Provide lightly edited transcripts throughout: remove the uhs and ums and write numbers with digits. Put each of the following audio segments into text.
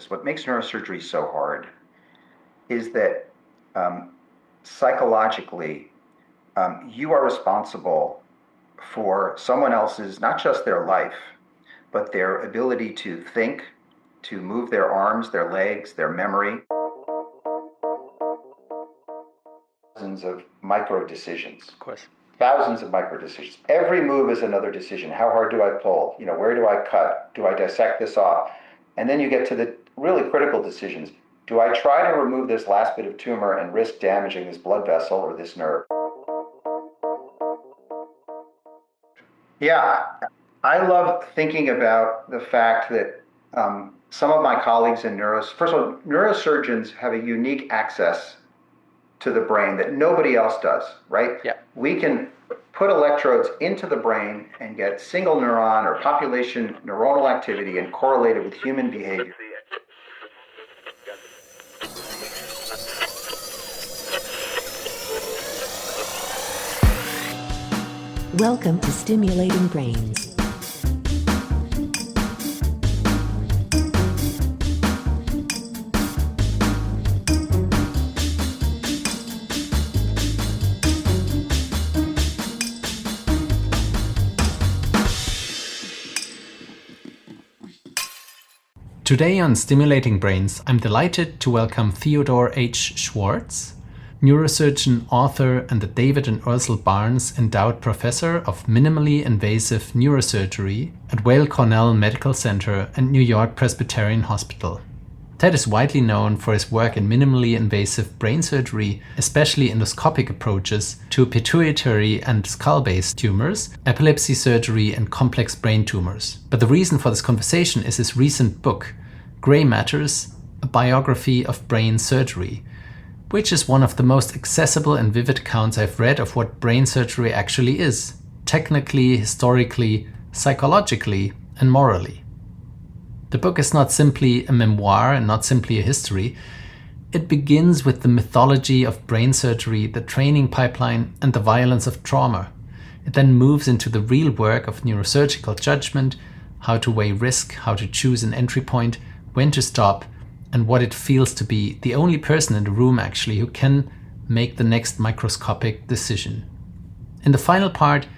What makes neurosurgery so hard is that psychologically, you are responsible for someone else's, not just their life, but their ability to think, to move their arms, their legs, their memory. Thousands of micro decisions. Of course. Thousands of micro decisions. Every move is another decision. How hard do I pull? Where do I cut? Do I dissect this off? And then you get to the really critical decisions. Do I try to remove this last bit of tumor and risk damaging this blood vessel or this nerve? Yeah, I love thinking about the fact that some of my colleagues in first of all, neurosurgeons have a unique access to the brain that nobody else does, right? Yeah. We can put electrodes into the brain and get single neuron or population neuronal activity and correlate it with human behavior. Welcome to Stimulating Brains. Today on Stimulating Brains, I'm delighted to welcome Theodore H. Schwartz, neurosurgeon, author, and the David and Ursel Barnes Endowed Professor of Minimally Invasive Neurosurgery at Weill Cornell Medical Center and New York-Presbyterian Hospital. Ted is widely known for his work in minimally invasive brain surgery, especially endoscopic approaches to pituitary and skull-based tumors, epilepsy surgery, and complex brain tumors. But the reason for this conversation is his recent book, Grey Matters, a Biography of Brain Surgery, which is one of the most accessible and vivid accounts I've read of what brain surgery actually is, technically, historically, psychologically, and morally. The book is not simply a memoir and not simply a history. It begins with the mythology of brain surgery, the training pipeline, and the violence of trauma. It then moves into the real work of neurosurgical judgment, how to weigh risk, how to choose an entry point, when to stop, and what it feels to be the only person in the room actually who can make the next microscopic decision. In the final part,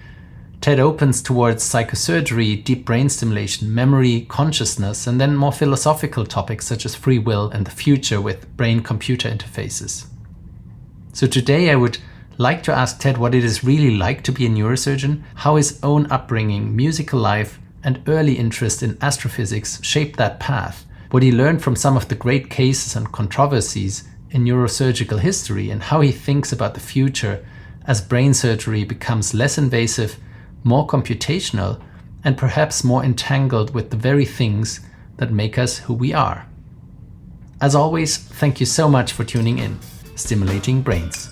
Ted opens towards psychosurgery, deep brain stimulation, memory, consciousness, and then more philosophical topics such as free will and the future with brain-computer interfaces. So today I would like to ask Ted what it is really like to be a neurosurgeon, how his own upbringing, musical life, and early interest in astrophysics shaped that path, what he learned from some of the great cases and controversies in neurosurgical history, and how he thinks about the future as brain surgery becomes less invasive, more computational, and perhaps more entangled with the very things that make us who we are. As always, thank you so much for tuning in. Stimulating Brains.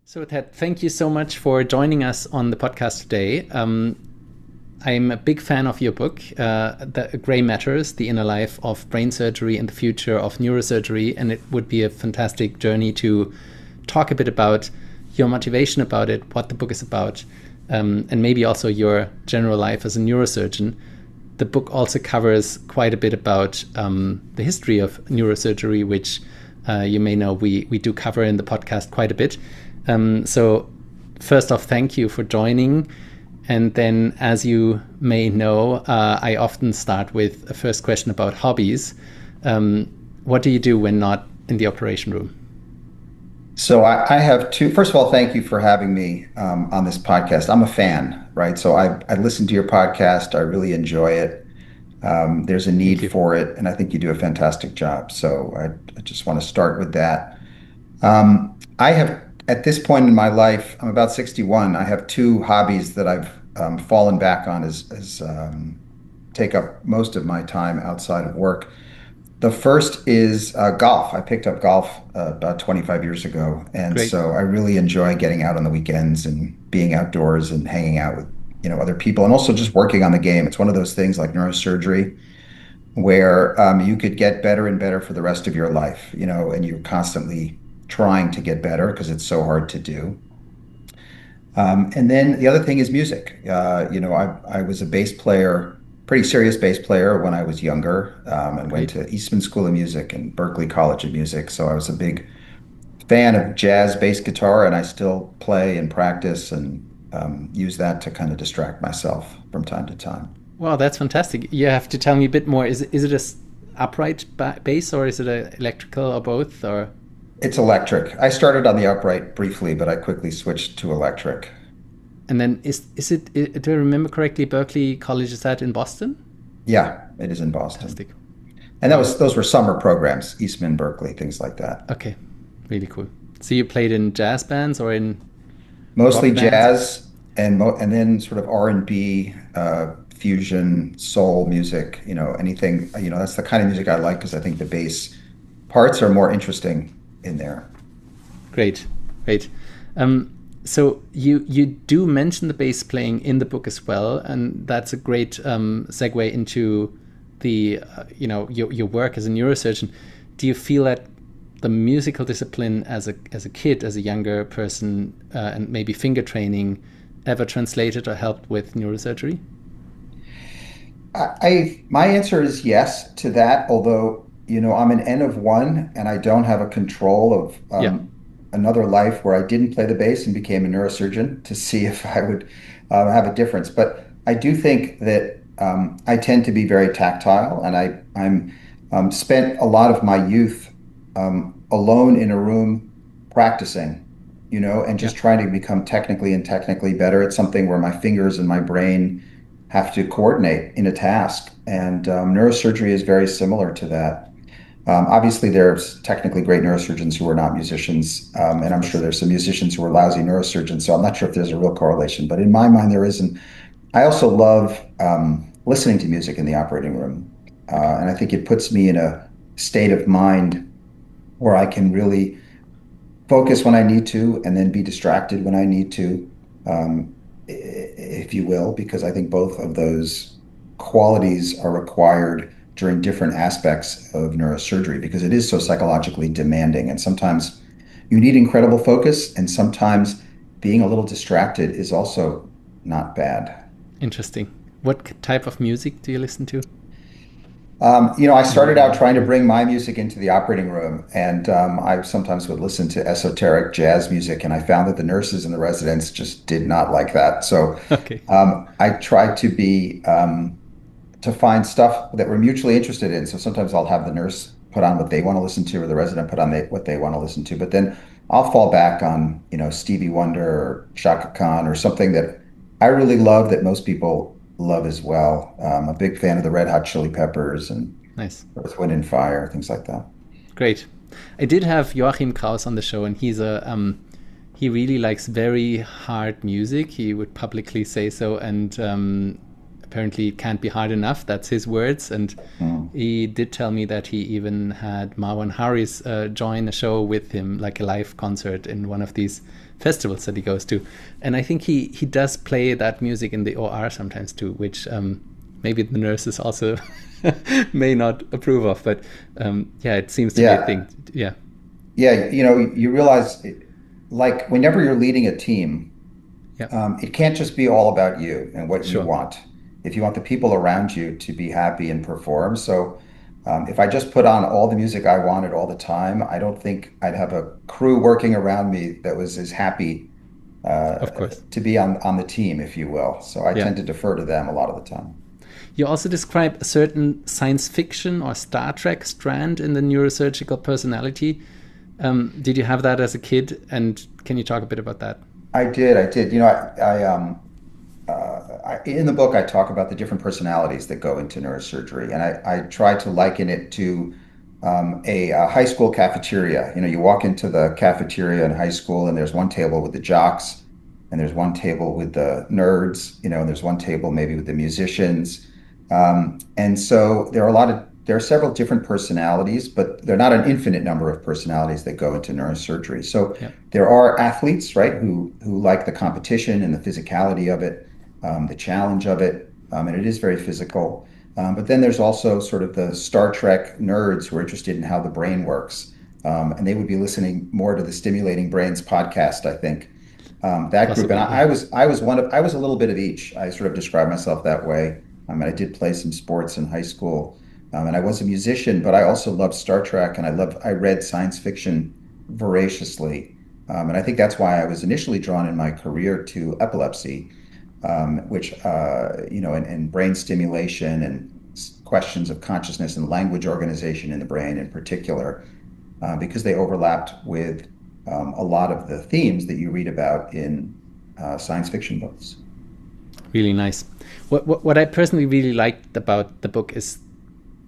So Ted, thank you so much for joining us on the podcast today. I'm a big fan of your book, The Grey Matters, The Inner Life of Brain Surgery and the Future of Neurosurgery, and it would be a fantastic journey to talk a bit about your motivation about it, what the book is about, and maybe also your general life as a neurosurgeon. The book also covers quite a bit about the history of neurosurgery, which you may know we do cover in the podcast quite a bit. So first off, thank you for joining. And then, as you may know, I often start with a first question about hobbies. What do you do when not in the operation room? So I have two. First of all, thank you for having me on this podcast. I'm a fan, right? So I listen to your podcast. I really enjoy it. There's a need for it, and I think you do a fantastic job. So I just want to start with that. I have, at this point in my life, I'm about 61. I have two hobbies that I've fallen back on as take up most of my time outside of work. The first is golf. I picked up golf about 25 years ago. And Great. So I really enjoy getting out on the weekends and being outdoors and hanging out with other people, and also just working on the game. It's one of those things like neurosurgery where you could get better and better for the rest of your life, and you're constantly trying to get better because it's so hard to do. And then the other thing is music. I was a bass player pretty serious bass player when I was younger, and went Great. to Eastman School of Music and Berklee College of Music. So I was a big fan of jazz bass guitar, and I still play and practice and use that to kind of distract myself from time to time. Wow, that's fantastic. You have to tell me a bit more. Is it a upright bass, or is it a electrical, or both, or? It's electric. I started on the upright briefly, but I quickly switched to electric. And then do I remember correctly, Berklee College, is that in Boston? Yeah, it is in Boston. Fantastic. And Wow. those were summer programs, Eastman, Berkeley, things like that. Okay. Really cool. So you played in jazz bands or in Mostly rock bands? jazz and then sort of R&B, fusion, soul music, anything, that's the kind of music I like because I think the bass parts are more interesting in there. Great. Great. Um, so you do mention the bass playing in the book as well, and that's a great segue into the your work as a neurosurgeon. Do you feel that the musical discipline as a kid, as a younger person, and maybe finger training, ever translated or helped with neurosurgery? My answer is yes to that, although, I'm an N of one and I don't have a control of Yeah. another life where I didn't play the bass and became a neurosurgeon to see if I would have a difference. But I do think that I tend to be very tactile, and I'm spent a lot of my youth alone in a room practicing, and Yeah. just trying to become technically better. It's something where my fingers and my brain have to coordinate in a task. And neurosurgery is very similar to that. Obviously, there's technically great neurosurgeons who are not musicians, and Of I'm sure course. there's some musicians who are lousy neurosurgeons. So I'm not sure if there's a real correlation, but in my mind, there isn't. I also love listening to music in the operating room, Okay. and I think it puts me in a state of mind where I can really focus when I need to, and then be distracted when I need to, if you will, because I think both of those qualities are required during different aspects of neurosurgery because it is so psychologically demanding. And sometimes you need incredible focus, and sometimes being a little distracted is also not bad. Interesting. What type of music do you listen to? I started out Normally. trying to Yeah. bring my music into the operating room, and I sometimes would listen to esoteric jazz music, and I found that the nurses and the residents just did not like that. So Okay. I tried to find stuff that we're mutually interested in. So sometimes I'll have the nurse put on what they want to listen to, or the resident put on what they want to listen to. But then I'll fall back on, Stevie Wonder or Chaka Khan or something that I really love that most people love as well. I'm a big fan of the Red Hot Chili Peppers and Nice. Earth, Wind and Fire, things like that. Great. I did have Joachim Kraus on the show, and he really likes very hard music. He would publicly say so, and apparently it can't be hard enough. That's his words. And Mm. he did tell me that he even had Marwan Harris join a show with him, like a live concert in one of these festivals that he goes to. And I think he does play that music in the OR sometimes too, which maybe the nurses also may not approve of. But yeah, it seems to be a Yeah. thing. Yeah, Yeah. You realize, like, whenever you're leading a team, yeah, it can't just be all about you and what you sure. want. If you want the people around you to be happy and perform. So, if I just put on all the music I wanted all the time, I don't think I'd have a crew working around me that was as happy Of course. to be on the team, if you will. So I Yeah. tend to defer to them a lot of the time. You also describe a certain science fiction or Star Trek strand in the neurosurgical personality. Did you have that as a kid? And can you talk a bit about that? I did. I did. In the book, I talk about the different personalities that go into neurosurgery, and I try to liken it to a high school cafeteria. You walk into the cafeteria in high school, and there's one table with the jocks, and there's one table with the nerds, and there's one table maybe with the musicians. And so there are several different personalities, but they're not an infinite number of personalities that go into neurosurgery. So Yeah, there are athletes, right, who like the competition and the physicality of it, the challenge of it, and it is very physical. But then there's also sort of the Star Trek nerds who are interested in how the brain works, and they would be listening more to the Stimulating Brains podcast, I think. That group, and possibly. Yeah. I was a little bit of each. I sort of describe myself that way. And I did play some sports in high school. And I was a musician, but I also loved Star Trek, and I read science fiction voraciously. And I think that's why I was initially drawn in my career to epilepsy, which, and brain stimulation and questions of consciousness and language organization in the brain in particular, because they overlapped with a lot of the themes that you read about in science fiction books. Really nice. What I personally really liked about the book is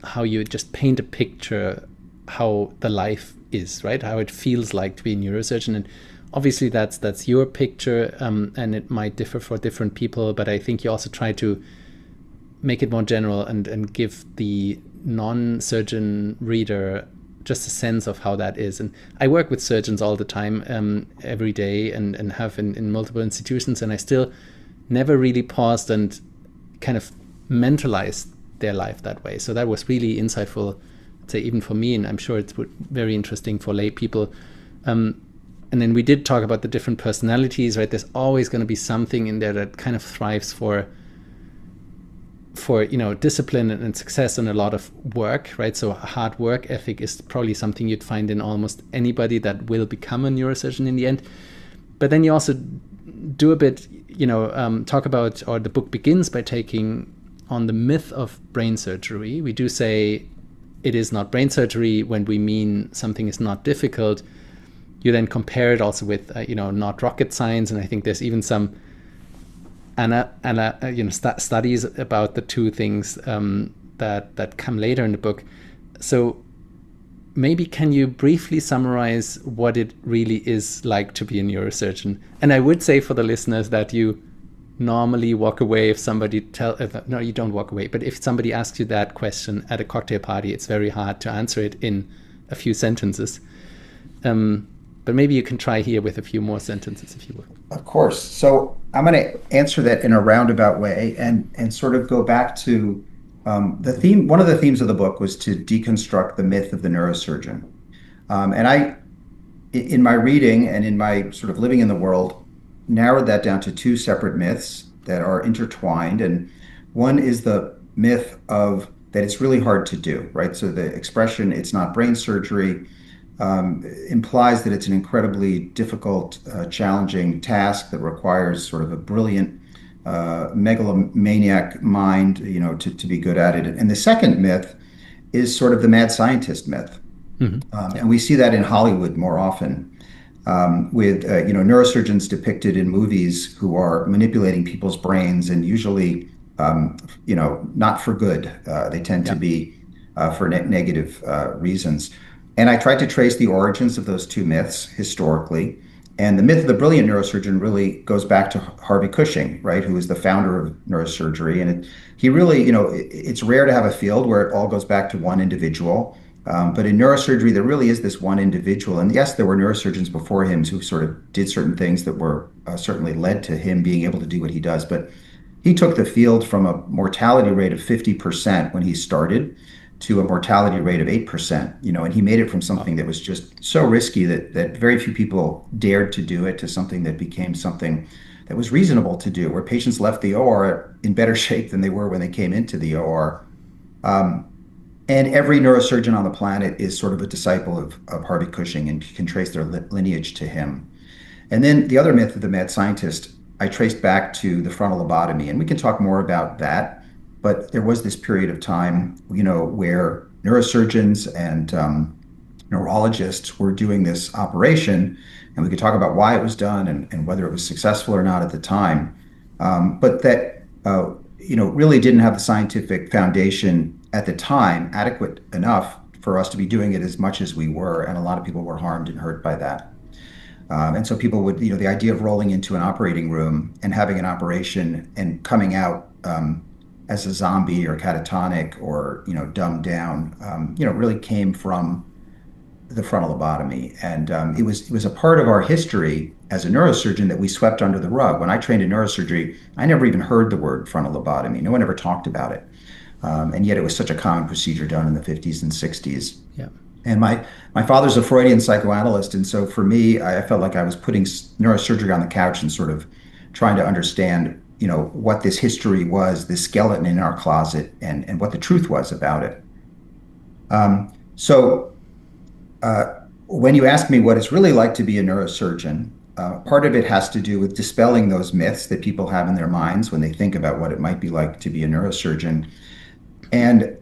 how you just paint a picture how the life is, right? How it feels like to be a neurosurgeon. And obviously that's your picture, and it might differ for different people, but I think you also try to make it more general and give the non-surgeon reader just a sense of how that is. And I work with surgeons all the time, every day, and have in multiple institutions, and I still never really paused and kind of mentalized their life that way. So that was really insightful, I'd say, even for me, and I'm sure it's very interesting for lay people. And then we did talk about the different personalities, right? There's always going to be something in there that kind of thrives for discipline and success and a lot of work, right? So hard work ethic is probably something you'd find in almost anybody that will become a neurosurgeon in the end. But then you also do a bit, talk about, or the book begins by taking on the myth of brain surgery. We do say it is not brain surgery when we mean something is not difficult. You then compare it also with, not rocket science. And I think there's even some studies about the two things that come later in the book. So maybe can you briefly summarize what it really is like to be a neurosurgeon? And I would say for the listeners that you normally walk away if somebody no, you don't walk away, but if somebody asks you that question at a cocktail party, it's very hard to answer it in a few sentences. But maybe you can try here with a few more sentences, if you will. Of course. So I'm going to answer that in a roundabout way and sort of go back to the theme. One of the themes of the book was to deconstruct the myth of the neurosurgeon. In my reading and in my sort of living in the world, narrowed that down to two separate myths that are intertwined. And one is the myth of that it's really hard to do, right? So the expression, it's not brain surgery, implies that it's an incredibly difficult, challenging task that requires sort of a brilliant, megalomaniac mind, to be good at it. And the second myth is sort of the mad scientist myth. Mm-hmm. And we see that in Hollywood more often, with neurosurgeons depicted in movies who are manipulating people's brains, and usually, not for good. They tend to be for negative reasons. And I tried to trace the origins of those two myths historically. And the myth of the brilliant neurosurgeon really goes back to Harvey Cushing, right, who is the founder of neurosurgery. And he really, it's rare to have a field where it all goes back to one individual. But in neurosurgery, there really is this one individual. And yes, there were neurosurgeons before him who sort of did certain things that were certainly led to him being able to do what he does. But he took the field from a mortality rate of 50% when he started to a mortality rate of 8%, and he made it from something that was just so risky that very few people dared to do it to something that became something that was reasonable to do, where patients left the OR in better shape than they were when they came into the OR. And every neurosurgeon on the planet is sort of a disciple of Harvey Cushing, and you can trace their lineage to him. And then the other myth of the mad scientist, I traced back to the frontal lobotomy, and we can talk more about that. But there was this period of time, where neurosurgeons and neurologists were doing this operation, and we could talk about why it was done and whether it was successful or not at the time. But that, really didn't have the scientific foundation at the time adequate enough for us to be doing it as much as we were. And a lot of people were harmed and hurt by that. And so people would, the idea of rolling into an operating room and having an operation and coming out as a zombie or catatonic or, dumbed down, really came from the frontal lobotomy. And it was a part of our history as a neurosurgeon that we swept under the rug. When I trained in neurosurgery, I never even heard the word frontal lobotomy. No one ever talked about it. And yet it was such a common procedure done in the 50s and 60s. Yeah. And my father's a Freudian psychoanalyst. And so for me, I felt like I was putting neurosurgery on the couch and sort of trying to understand what this history was, this skeleton in our closet, and what the truth was about it. So when you ask me what it's really like to be a neurosurgeon, part of it has to do with dispelling those myths that people have in their minds when they think about what it might be like to be a neurosurgeon. And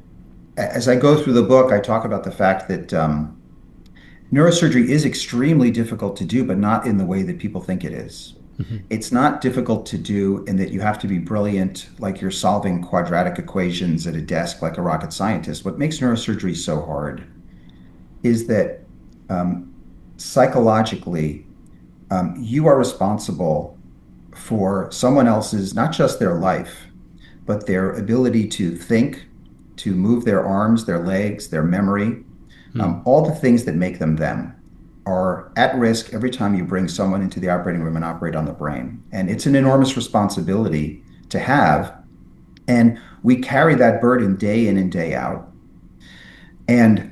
as I go through the book, I talk about the fact that neurosurgery is extremely difficult to do, but not in the way that people think it is. It's not difficult to do in that you have to be brilliant, like you're solving quadratic equations at a desk like a rocket scientist. What makes neurosurgery so hard is that psychologically, you are responsible for someone else's, not just their life, but their ability to think, to move their arms, their legs, their memory, all the things that make them them are at risk every time you bring someone into the operating room and operate on the brain. And it's an enormous responsibility to have. And we carry that burden day in and day out. And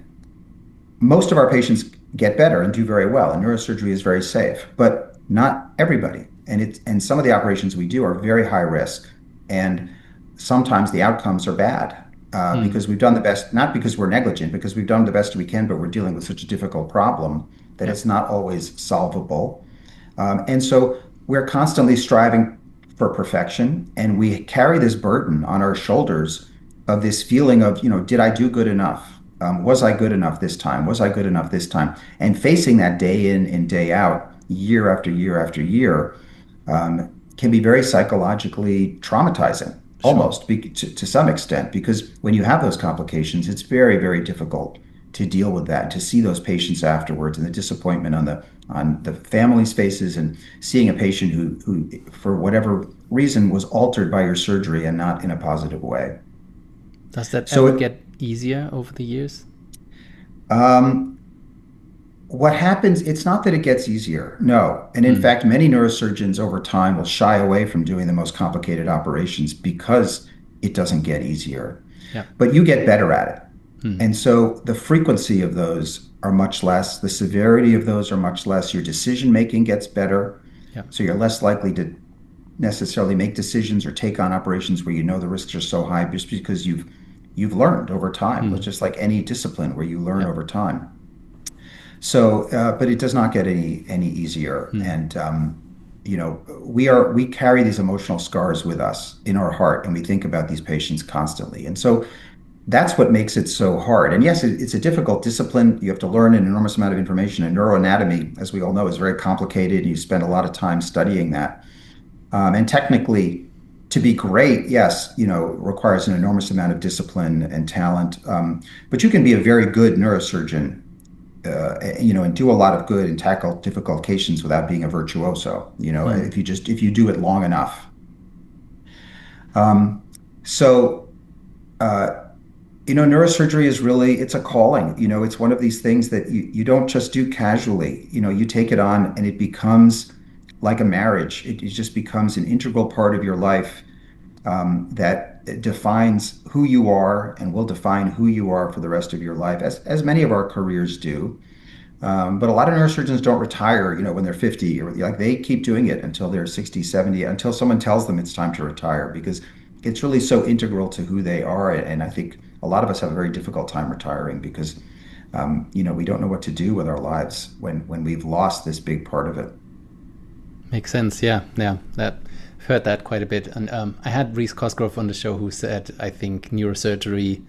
most of our patients get better and do very well. And neurosurgery is very safe, but not everybody. And some of the operations we do are very high risk. And sometimes the outcomes are bad. Because we've done the best, not because we're negligent, because we've done the best we can, but we're dealing with such a difficult problem that it's not always solvable. And so we're constantly striving for perfection, and we carry this burden on our shoulders of this feeling of, did I do good enough? Was I good enough this time? Was I good enough this time? And facing that day in and day out, year after year after year, can be very psychologically traumatizing. Sure. Almost to some extent, because when you have those complications, it's very, very difficult to deal with that, to see those patients afterwards and the disappointment on the family's faces, and seeing a patient who for whatever reason was altered by your surgery and not in a positive way. Does that ever get easier over the years? What happens, it's not that it gets easier, no. And in fact, many neurosurgeons over time will shy away from doing the most complicated operations because it doesn't get easier. Yeah. But you get better at it. And so the frequency of those are much less, the severity of those are much less, your decision making gets better. Yeah. So you're less likely to necessarily make decisions or take on operations where the risks are so high, just because you've learned over time. It's just like any discipline where you learn over time. So, but it does not get any easier. And, we carry these emotional scars with us in our heart, and we think about these patients constantly. And so that's what makes it so hard. And yes, it's a difficult discipline. You have to learn an enormous amount of information. And neuroanatomy, as we all know, is very complicated. And you spend a lot of time studying that. And technically, to be great, yes, requires an enormous amount of discipline and talent. But you can be a very good neurosurgeon, and do a lot of good and tackle difficult cases without being a virtuoso, if you do it long enough. Neurosurgery is really, it's a calling. It's one of these things that you don't just do casually. You take it on and it becomes like a marriage. It just becomes an integral part of your life that defines who you are and will define who you are for the rest of your life, as many of our careers do. But a lot of neurosurgeons don't retire, when they're 50, or they keep doing it until they're 60, 70, until someone tells them it's time to retire, because it's really so integral to who they are. And I think a lot of us have a very difficult time retiring because, we don't know what to do with our lives when we've lost this big part of it. Makes sense. Yeah. I've heard that quite a bit. And I had Reese Cosgrove on the show, who said, I think neurosurgery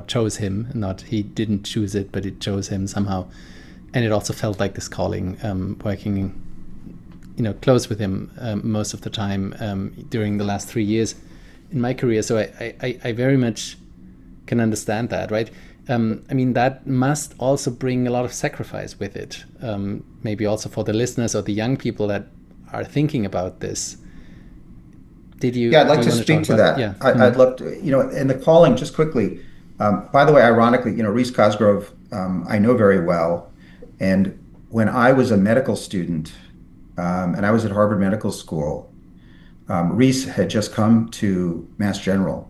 chose him, not he didn't choose it, but it chose him somehow. And it also felt like this calling, working close with him most of the time during the last 3 years in my career. So I very much can understand that, right? That must also bring a lot of sacrifice with it. Maybe also for the listeners or the young people that are thinking about this. Yeah, I'd like to speak to that. Yeah. I'd love to, and the calling, just quickly, by the way, ironically, Reese Cosgrove, I know very well. And when I was a medical student, and I was at Harvard Medical School, Reese had just come to Mass General.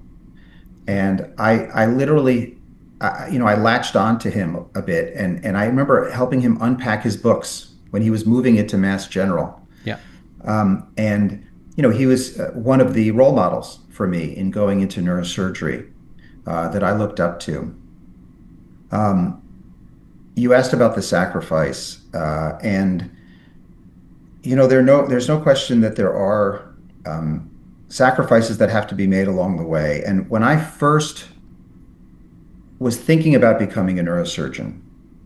And I literally, I latched on to him a bit. And I remember helping him unpack his books when he was moving into Mass General. Yeah. And he was one of the role models for me in going into neurosurgery that I looked up to. Um, you asked about the sacrifice, and there's no question that there are sacrifices that have to be made along the way. And when I first was thinking about becoming a neurosurgeon,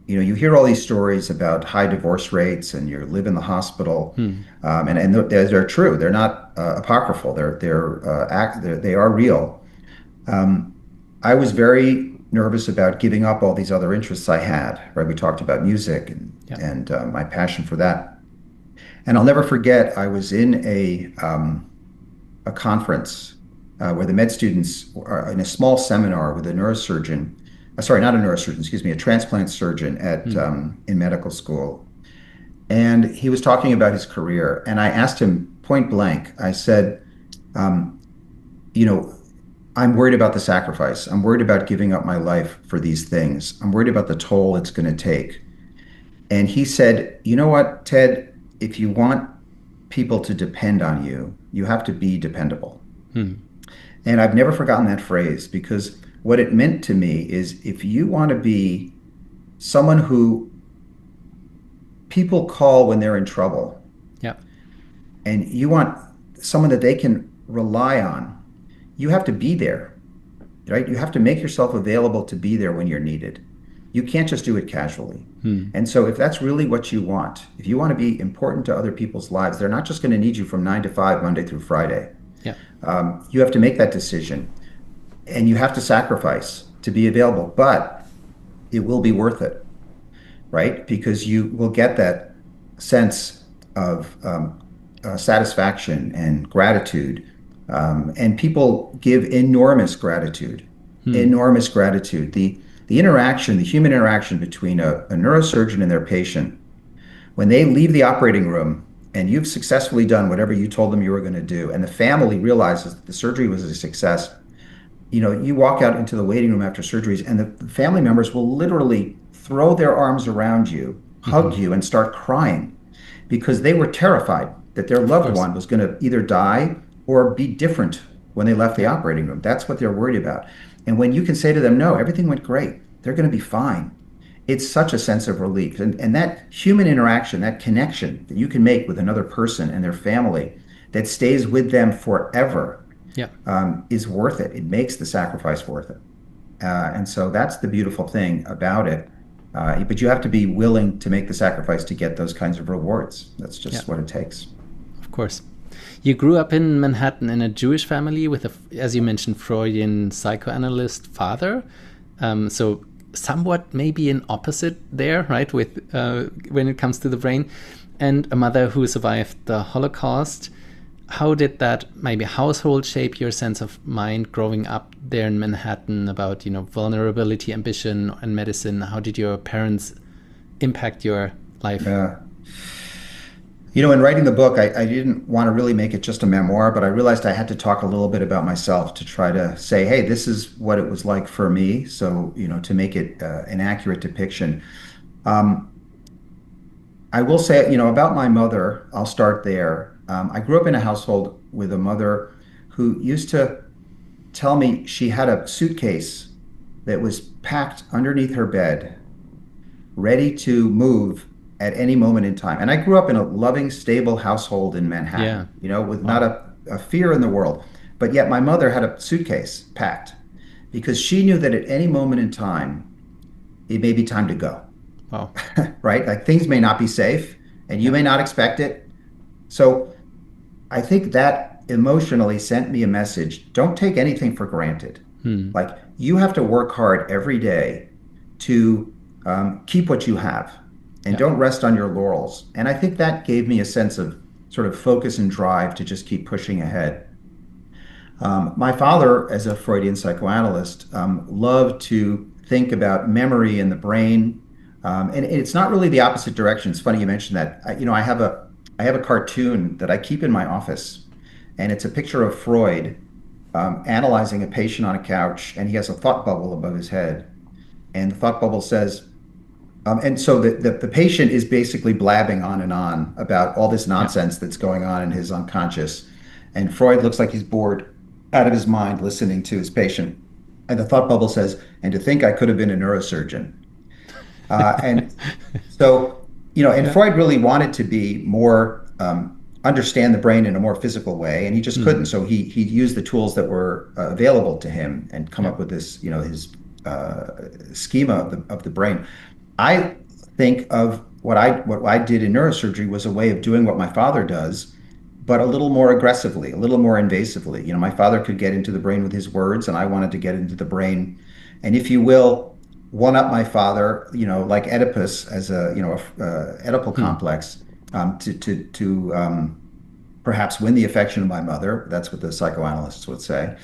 you hear all these stories about high divorce rates and you live in the hospital, and they're true. They're not apocryphal. They are real. I was very nervous about giving up all these other interests I had. Right, we talked about music Yeah. and my passion for that. And I'll never forget. I was in a conference where the med students are in a small seminar with a neurosurgeon. Sorry, not a neurosurgeon, excuse me, a transplant surgeon at in medical school. And he was talking about his career. And I asked him point blank, I said, um, you know, I'm worried about the sacrifice. I'm worried about giving up my life for these things. I'm worried about the toll it's going to take. And he said, you know what, Ted, if you want people to depend on you, you have to be dependable. Hmm. And I've never forgotten that phrase because what it meant to me is if you want to be someone who people call when they're in trouble Yeah. and you want someone that they can rely on, you have to be there, right? You have to make yourself available to be there when you're needed. You can't just do it casually. And so if that's really what you want, if you want to be important to other people's lives, they're not just going to need you from 9 to 5, Monday through Friday. Yeah. You have to make that decision and you have to sacrifice to be available, but it will be worth it, right? Because you will get that sense of satisfaction and gratitude. And people give enormous gratitude, enormous gratitude. The interaction, the human interaction between a neurosurgeon and their patient, when they leave the operating room and you've successfully done whatever you told them you were going to do, and the family realizes that the surgery was a success, you walk out into the waiting room after surgeries, and the family members will literally throw their arms around you, hug you, and start crying because they were terrified that their loved one was going to either die or be different when they left the operating room. That's what they're worried about. And when you can say to them, no, everything went great, they're going to be fine. It's such a sense of relief. And that human interaction, that connection that you can make with another person and their family that stays with them forever Yeah. is worth it. It makes the sacrifice worth it. And so that's the beautiful thing about it. But you have to be willing to make the sacrifice to get those kinds of rewards. That's just what it takes. Of course. You grew up in Manhattan in a Jewish family with, as you mentioned, Freudian psychoanalyst father. So somewhat maybe an opposite there, right, with when it comes to the brain, and a mother who survived the Holocaust. How did that maybe household shape your sense of mind growing up there in Manhattan about, vulnerability, ambition, and medicine? How did your parents impact your life? Yeah. In writing the book, I didn't want to really make it just a memoir, but I realized I had to talk a little bit about myself to try to say, hey, this is what it was like for me. So, to make it an accurate depiction. I will say, about my mother, I'll start there. I grew up in a household with a mother who used to tell me she had a suitcase that was packed underneath her bed, ready to move at any moment in time. And I grew up in a loving, stable household in Manhattan, with not a fear in the world. But yet my mother had a suitcase packed because she knew that at any moment in time, it may be time to go. Wow. Right? Like things may not be safe and you may not expect it. So I think that emotionally sent me a message. Don't take anything for granted. Like you have to work hard every day to keep what you have. And don't rest on your laurels. And I think that gave me a sense of sort of focus and drive to just keep pushing ahead. My father, as a Freudian psychoanalyst, loved to think about memory and the brain. And it's not really the opposite direction. It's funny you mentioned that. I have a cartoon that I keep in my office, and it's a picture of Freud analyzing a patient on a couch, and he has a thought bubble above his head. And the thought bubble says, and so the patient is basically blabbing on and on about all this nonsense that's going on in his unconscious. And Freud looks like he's bored out of his mind listening to his patient. And the thought bubble says, and to think I could have been a neurosurgeon. And so, and Yeah. Freud really wanted to be more, understand the brain in a more physical way, and he just Mm. couldn't. So he used the tools that were available to him and come Yeah. up with this, his schema of the brain. I think of what I did in neurosurgery was a way of doing what my father does, but a little more aggressively, a little more invasively. My father could get into the brain with his words, and I wanted to get into the brain, and if you will, one up my father, like Oedipus as a Oedipal Mm. complex, to perhaps win the affection of my mother. That's what the psychoanalysts would say.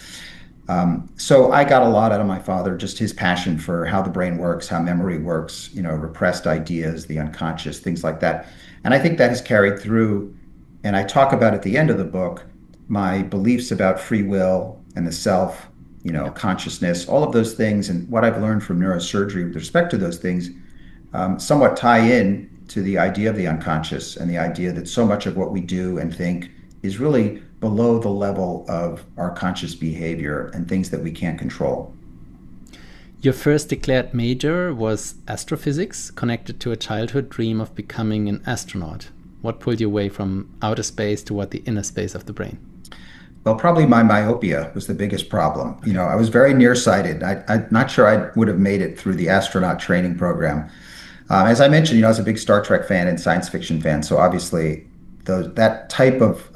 So I got a lot out of my father, just his passion for how the brain works, how memory works, repressed ideas, the unconscious, things like that. And I think that has carried through. And I talk about at the end of the book my beliefs about free will and the self, Yeah. consciousness, all of those things, and what I've learned from neurosurgery with respect to those things somewhat tie in to the idea of the unconscious and the idea that so much of what we do and think is really below the level of our conscious behavior and things that we can't control. Your first declared major was astrophysics, connected to a childhood dream of becoming an astronaut. What pulled you away from outer space toward the inner space of the brain? Well, probably my myopia was the biggest problem. Okay. I was very nearsighted. I'm not sure I would have made it through the astronaut training program. As I mentioned, I was a big Star Trek fan and science fiction fan. So obviously, that type of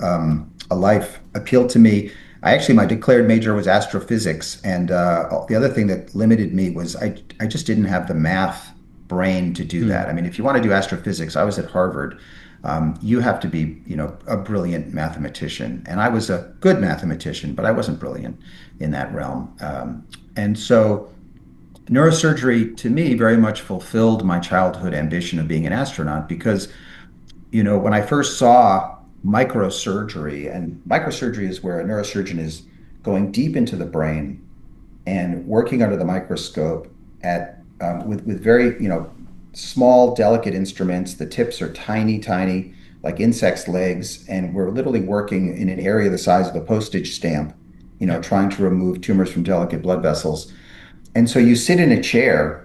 a life appealed to me. My declared major was astrophysics, and the other thing that limited me was I just didn't have the math brain to do Mm. that. I mean, if you want to do astrophysics, I was at Harvard. You have to be, a brilliant mathematician, and I was a good mathematician, but I wasn't brilliant in that realm. And so neurosurgery to me very much fulfilled my childhood ambition of being an astronaut because, when I first saw microsurgery, and microsurgery is where a neurosurgeon is going deep into the brain and working under the microscope at with very, small, delicate instruments. The tips are tiny, tiny, like insects' legs, and we're literally working in an area the size of a postage stamp, Yeah. trying to remove tumors from delicate blood vessels. And so you sit in a chair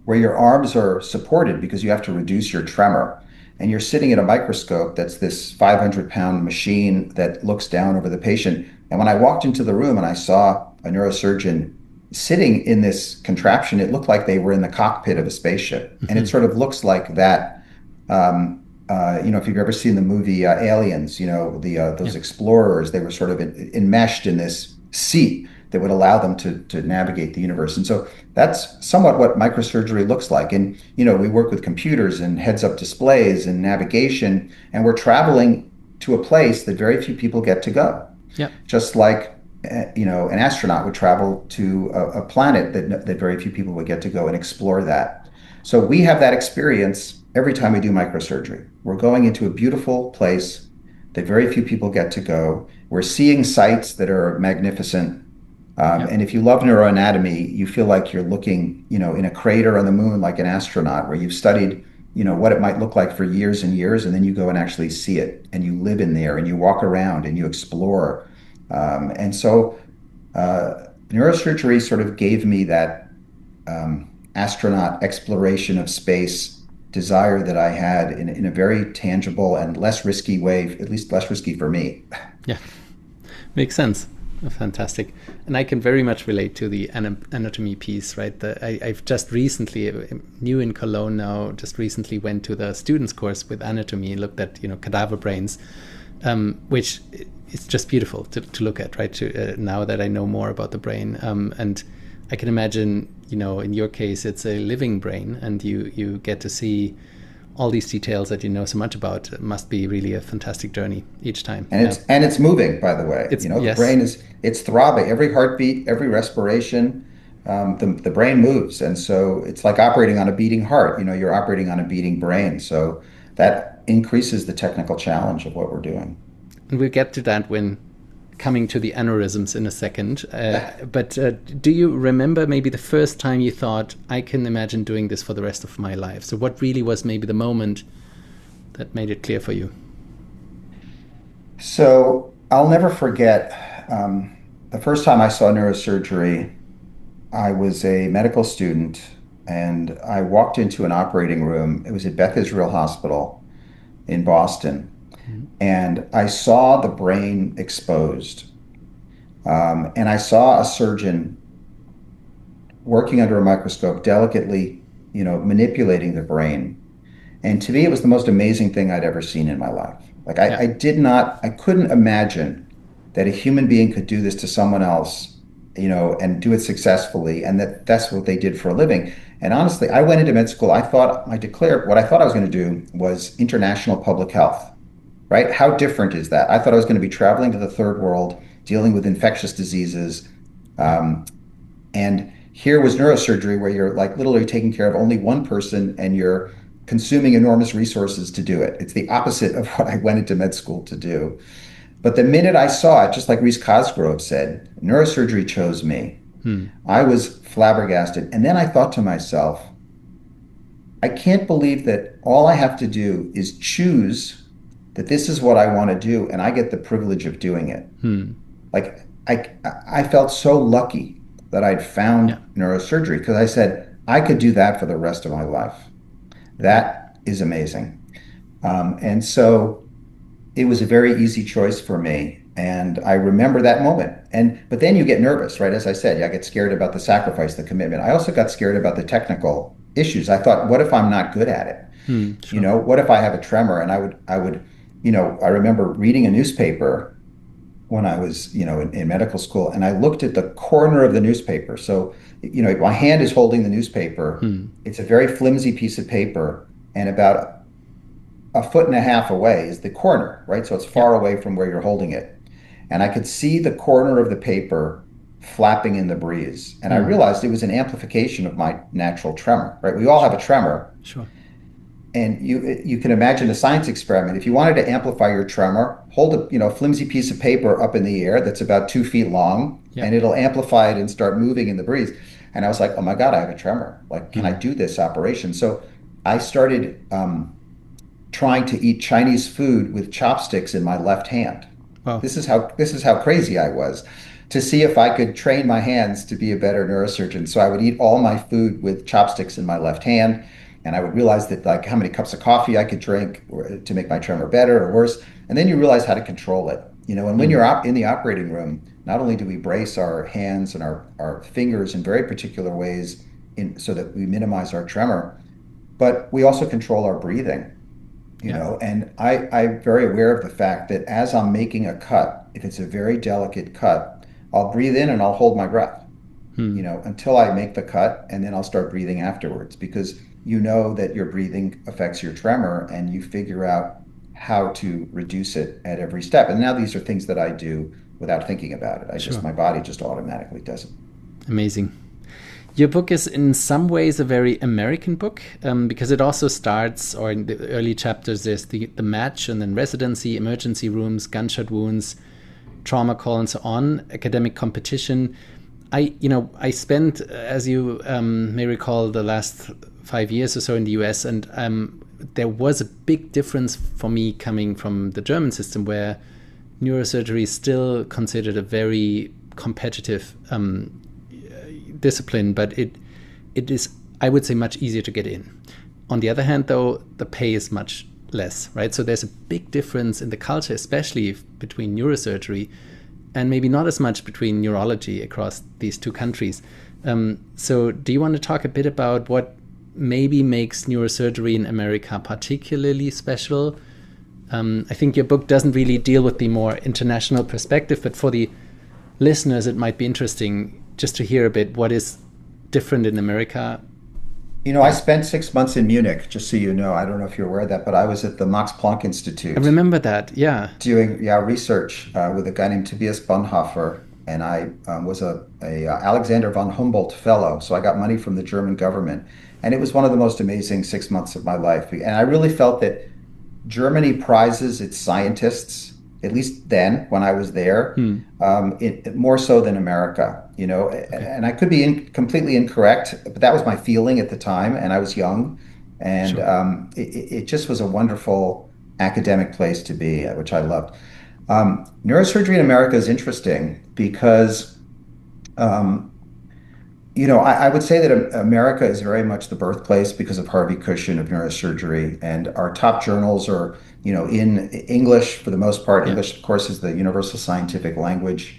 where your arms are supported because you have to reduce your tremor. And you're sitting at a microscope that's this 500-pound machine that looks down over the patient. And when I walked into the room and I saw a neurosurgeon sitting in this contraption, it looked like they were in the cockpit of a spaceship. And it Mhm. sort of looks like that. If you've ever seen the movie Aliens, Yeah. those explorers, they were sort of enmeshed in this seat that would allow them to navigate the universe. And so that's somewhat what microsurgery looks like. And, we work with computers and heads-up displays and navigation, and we're traveling to a place that very few people get to go. Yeah. Just like, an astronaut would travel to a planet that very few people would get to go and explore that. So we have that experience every time we do microsurgery. We're going into a beautiful place that very few people get to go. We're seeing sights that are magnificent. Yeah. And if you love neuroanatomy, you feel like you're looking, in a crater on the moon like an astronaut, where you've studied, what it might look like for years and years, and then you go and actually see it, and you live in there, and you walk around, and you explore. And so neurosurgery sort of gave me that astronaut exploration of space desire that I had in a very tangible and less risky way, at least less risky for me. Yeah. Makes sense. Fantastic. And I can very much relate to the anatomy piece, right? I've just recently, new in Cologne now, just recently went to the students course with anatomy, looked at, cadaver brains, which is just beautiful to look at, right? Now that I know more about the brain. And I can imagine, in your case, it's a living brain, and you get to see all these details that you know so much about. It must be really a fantastic journey each time. And it's moving, by the way. The Yes. brain it's throbbing. Every heartbeat, every respiration, the brain moves, and so it's like operating on a beating heart. You're operating on a beating brain, so that increases the technical challenge of what we're doing. And we'll get to that when coming to the aneurysms in a second. But do you remember maybe the first time you thought, I can imagine doing this for the rest of my life? So what really was maybe the moment that made it clear for you? So I'll never forget the first time I saw neurosurgery. I was a medical student and I walked into an operating room. It was at Beth Israel Hospital in Boston. Mhm. And I saw the brain exposed. And I saw a surgeon working under a microscope, delicately, manipulating the brain. And to me, it was the most amazing thing I'd ever seen in my life. Like Yeah. I couldn't imagine that a human being could do this to someone else, and do it successfully, and that's what they did for a living. And honestly, I went into med school. I declared what I thought I was going to do was international public health, right? How different is that? I thought I was going to be traveling to the third world, dealing with infectious diseases. Yeah. Um, and here was neurosurgery where you're like literally taking care of only one person and you're consuming enormous resources to do it. It's the opposite of what I went into med school to do. But the minute I saw it, just like Reese Cosgrove said, neurosurgery chose me. Hmm. I was flabbergasted. And then I thought to myself, I can't believe that all I have to do is choose that this is what I want to do, and I get the privilege of doing it. Hmm. Like I felt so lucky that I'd found Yeah. neurosurgery because I said I could do that for the rest of my life. Right. That is amazing. And so it was a very easy choice for me. And I remember that moment. But then you get nervous, right? As I said, I get scared about the sacrifice, the commitment. I also got scared about the technical issues. I thought, what if I'm not good at it? Hmm. Sure. What if I have a tremor? And I remember reading a newspaper when I was, in medical school, and I looked at the corner of the newspaper. So, my hand is holding the newspaper. Hmm. It's a very flimsy piece of paper, and about a foot and a half away is the corner, right? So it's Yeah. far away from where you're holding it. And I could see the corner of the paper flapping in the breeze. And I Hmm. realized it was an amplification of my natural tremor, right? We all have a tremor. Sure. And you can imagine a science experiment. If you wanted to amplify your tremor, hold a flimsy piece of paper up in the air that's about 2 feet long, Yeah. and it'll amplify it and start moving in the breeze. And I was like, oh my God, I have a tremor. Like, can I Hmm. do this operation? So I started trying to eat Chinese food with chopsticks in my left hand. Wow. This is how crazy I was to see if I could train my hands to be a better neurosurgeon. So I would eat all my food with chopsticks in my left hand, and I would realize that like how many cups of coffee I could drink to make my tremor better or worse. And then you realize how to control it. And when Hmm. you're in the operating room, not only do we brace our hands and our fingers in very particular ways so that we minimize our tremor, but we also control our breathing. Yeah. And I'm very aware of the fact that as I'm making a cut, if it's a very delicate cut, I'll breathe in and I'll hold my breath, Hmm. until I make the cut, and then I'll start breathing afterwards because you know that your breathing affects your tremor and you figure out how to reduce it at every step. And now these are things that I do without thinking about it. Sure. My body just automatically does it. Amazing. Your book is in some ways a very American book because it also starts, or in the early chapters, there's the match and then residency, emergency rooms, gunshot wounds, trauma call, and so on, academic competition. I spent, as you may recall, the last 5 years or so in the US, and there was a big difference for me coming from the German system where neurosurgery is still considered a very competitive discipline, but it is, I would say, much easier to get in. On the other hand, though, the pay is much less, right? So there's a big difference in the culture, especially between neurosurgery and maybe not as much between neurology across these two countries. So do you want to talk a bit about what maybe makes neurosurgery in America particularly special? I think your book doesn't really deal with the more international perspective, but for the listeners, it might be interesting just to hear a bit what is different in America. I spent 6 months in Munich, just so you know. I don't know if you're aware of that, but I was at the Max Planck Institute I remember that, yeah. doing research with a guy named Tobias Bonhoeffer, and I was a Alexander von Humboldt fellow, so I got money from the German government, and it was one of the most amazing 6 months of my life. And I really felt that Germany prizes its scientists, at least then when I was there, more so than America. And I could be completely incorrect, but that was my feeling at the time, and I was young, and Sure. it just was a wonderful academic place to be, which I loved. Neurosurgery in America is interesting because, um, I would say that America is very much the birthplace because of Harvey Cushing of neurosurgery, and our top journals are, in English for the most part. Yeah. English, of course, is the universal scientific language.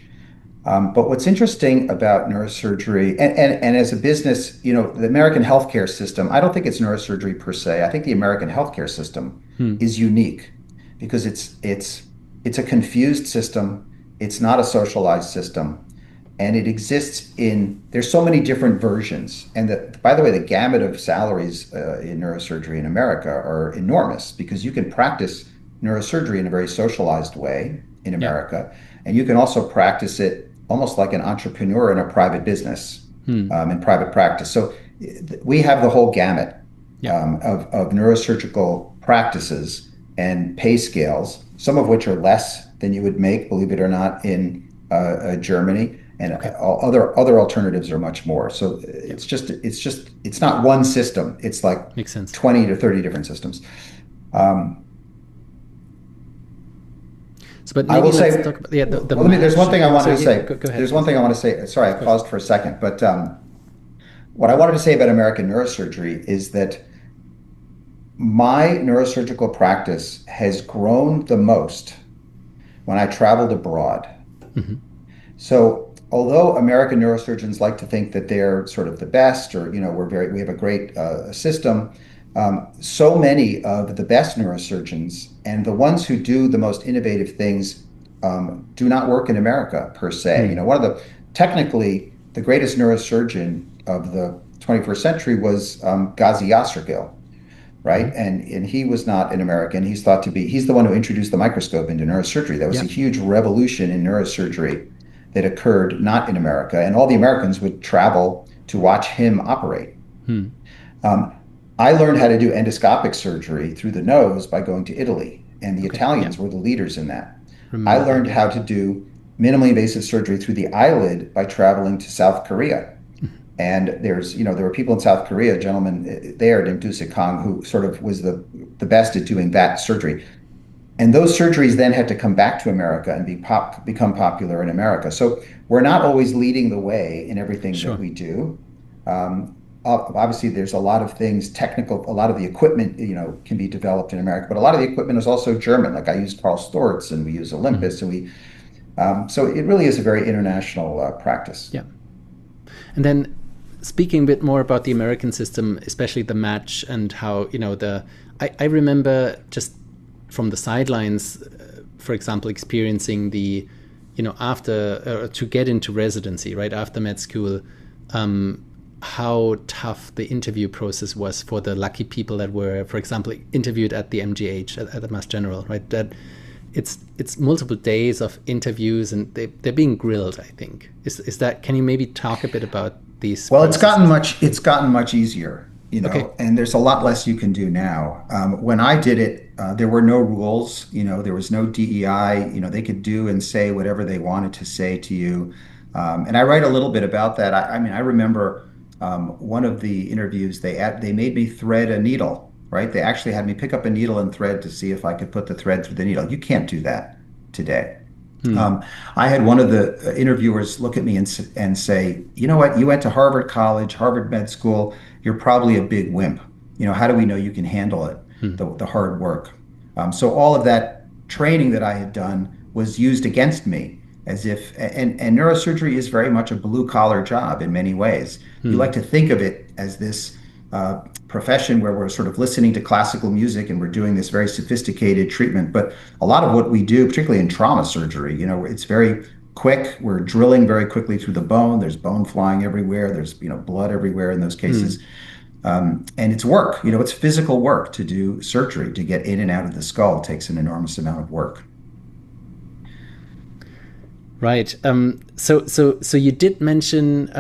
But what's interesting about neurosurgery, and as a business, the American healthcare system, I don't think it's neurosurgery per se. I think the American healthcare system Hmm. is unique because it's a confused system. It's not a socialized system, and it exists there's so many different versions. And by the way, the gamut of salaries in neurosurgery in America are enormous because you can practice neurosurgery in a very socialized way in Yeah. America, and you can also practice it almost like an entrepreneur in a private business, Hmm. in private practice. So we have the whole gamut Yeah. of neurosurgical practices and pay scales, some of which are less than you would make, believe it or not, in Germany, and Okay. other alternatives are much more. So it's not one system. It's like Makes sense. 20 to 30 different systems. Um, So, but I maybe will say, let's talk about the well, there's one thing I wanted to so, say. go ahead. There's one thing I want to say. Sorry, I paused for a second, but what I wanted to say about American neurosurgery is that my neurosurgical practice has grown the most when I traveled abroad. Hmm. So, although American neurosurgeons like to think that they're sort of the best, or we have a great system, so many of the best neurosurgeons and the ones who do the most innovative things do not work in America per se. Hmm. One of technically, the greatest neurosurgeon of the 21st century was Ghazi Yasrgil, right? Hmm. And he was not an American. He's the one who introduced the microscope into neurosurgery. That was Yeah. a huge revolution in neurosurgery that occurred not in America. And all the Americans would travel to watch him operate. Hmm. Um, I learned how to do endoscopic surgery through the nose by going to Italy, and the Okay. Italians Yeah. were the leaders in that. I Remember learned that, how to do minimally invasive surgery through the eyelid by traveling to South Korea. And there were people in South Korea, a gentleman there named Dusik Kang, who sort of was the best at doing that surgery. And those surgeries then had to come back to America and become popular in America. So we're not always leading the way in everything Sure. that we do. Obviously, there's a lot of things technical. A lot of the equipment, can be developed in America, but a lot of the equipment is also German. Like I use Karl Storz, and we use Olympus, and so it really is a very international practice. Yeah. And then speaking a bit more about the American system, especially the match and how, I remember just from the sidelines, for example, experiencing after to get into residency, right after med school, how tough the interview process was for the lucky people that were, for example, interviewed at the MGH at the Mass General, right? That it's multiple days of interviews and they're being grilled, I think. Is that, can you maybe talk a bit about these? Well, processes? it's gotten much easier, Okay. and there's a lot less you can do now. When I did it, there were no rules, there was no DEI, they could do and say whatever they wanted to say to you. And I write a little bit about that. I mean, I remember one of the interviews, they made me thread a needle, right? They actually had me pick up a needle and thread to see if I could put the thread through the needle. You can't do that today. I had one of the interviewers look at me and say, you know what, you went to Harvard College, Harvard Med School, you're probably a big wimp. How do we know you can handle it, the hard work? So all of that training that I had done was used against me as if, and neurosurgery is very much a blue collar job in many ways. You like to think of it as this profession where we're sort of listening to classical music and we're doing this very sophisticated treatment. But a lot of what we do, particularly in trauma surgery, it's very quick. We're drilling very quickly through the bone. There's bone flying everywhere. There's, blood everywhere in those cases. And it's work, it's physical work to do surgery. To get in and out of the skull takes an enormous amount of work. Right. So you did mention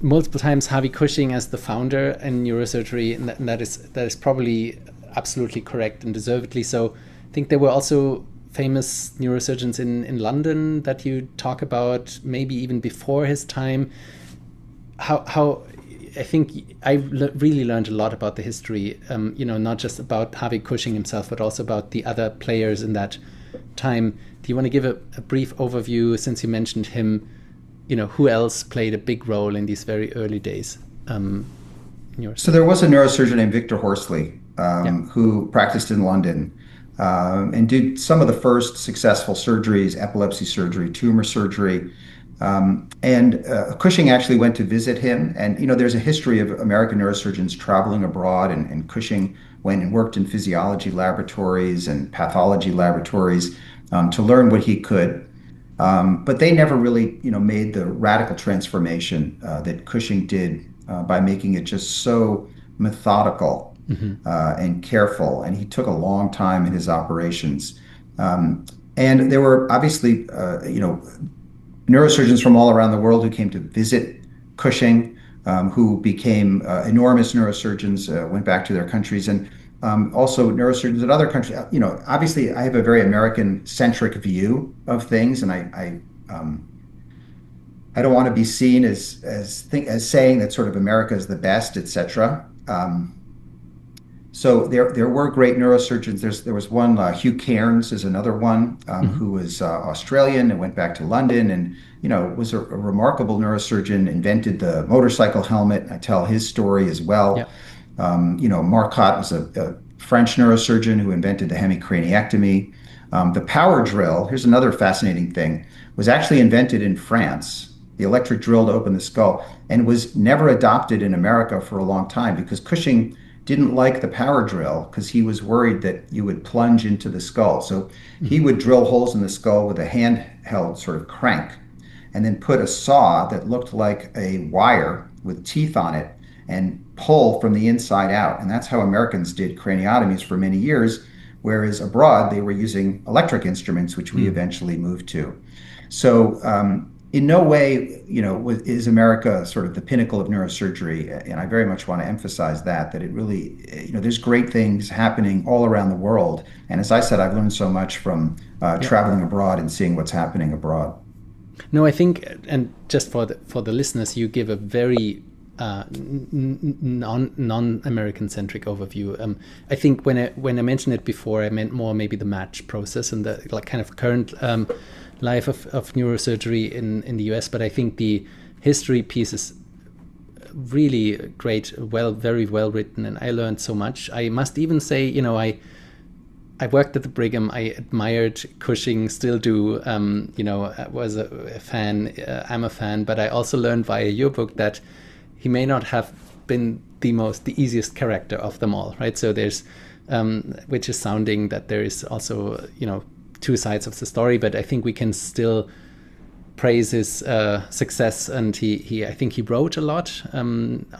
multiple times Harvey Cushing as the founder in neurosurgery, and that is probably absolutely correct and deservedly so. I think there were also famous neurosurgeons in London that you talk about, maybe even before his time. How I think I really learned a lot about the history, not just about Harvey Cushing himself, but also about the other players in that time, do you want to give a brief overview, since you mentioned him, who else played a big role in these very early days? So there was a neurosurgeon named Victor Horsley Yeah. who practiced in London and did some of the first successful surgeries, epilepsy surgery, tumor surgery. And Cushing actually went to visit him. And, there's a history of American neurosurgeons traveling abroad, and Cushing went and worked in physiology laboratories and pathology laboratories to learn what he could. But they never really, made the radical transformation that Cushing did by making it just so methodical and careful. And he took a long time in his operations. And there were obviously, neurosurgeons from all around the world who came to visit Cushing, who became enormous neurosurgeons, went back to their countries, and also neurosurgeons in other countries. Obviously, I have a very American-centric view of things, and I don't want to be seen as saying that sort of America is the best, etc. So there were great neurosurgeons. There was one, Hugh Cairns is another one, who was Australian and went back to London, and was a remarkable neurosurgeon. Invented the motorcycle helmet. I tell his story as well. Yeah. Marcotte was a French neurosurgeon who invented the hemicraniectomy. The power drill, here's another fascinating thing, was actually invented in France. The electric drill to open the skull, and was never adopted in America for a long time because Cushing didn't like the power drill because he was worried that you would plunge into the skull. So he would drill holes in the skull with a handheld sort of crank, and then put a saw that looked like a wire with teeth on it and pull from the inside out. And that's how Americans did craniotomies for many years, whereas abroad they were using electric instruments, which we eventually moved to. So in no way, is America sort of the pinnacle of neurosurgery. And I very much want to emphasize that it really, there's great things happening all around the world. And as I said, I've learned so much from traveling abroad and seeing what's happening abroad. No, I think, and just for the listeners, you give a very non-American centric overview. I think when I mentioned it before, I meant more maybe the match process and the kind of current life of neurosurgery in the US. But I think the history piece is really great, very well written, and I learned so much. I must even say, I worked at the Brigham. I admired Cushing, still do. I was a fan. I'm a fan, but I also learned via your book that he may not have been the easiest character of them all, right? So there's, which is sounding that there is also, two sides of the story, but I think we can still praise his success. And I think he wrote a lot.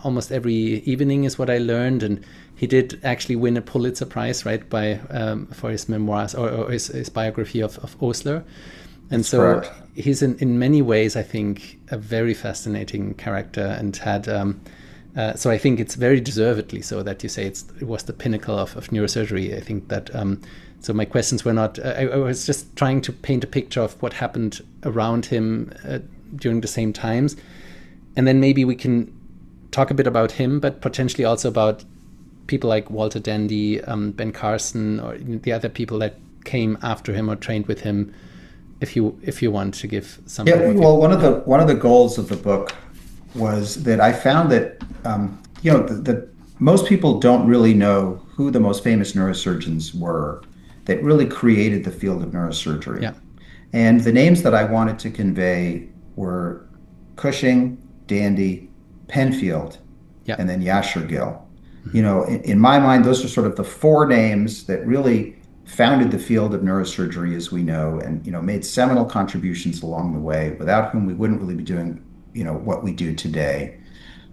Almost every evening is what I learned, and he did actually win a Pulitzer Prize, right, for his memoirs or his biography of Osler. And That's so correct. He's in many ways, I think, a very fascinating character, and had. So I think it's very deservedly so that you say it was the pinnacle of neurosurgery. I think that. So my questions were not. I was just trying to paint a picture of what happened around him during the same times, and then maybe we can talk a bit about him, but potentially also about people like Walter Dandy, Ben Carson, or the other people that came after him or trained with him. If you want to give some. Yeah, well, one of the goals of the book was that I found that the most people don't really know who the most famous neurosurgeons were that really created the field of neurosurgery. Yeah. And the names that I wanted to convey were Cushing, Dandy, Penfield, Yeah. and then Yasher-Gill. In my mind, those are sort of the four names that really founded the field of neurosurgery as we know, and made seminal contributions along the way, without whom we wouldn't really be doing what we do today.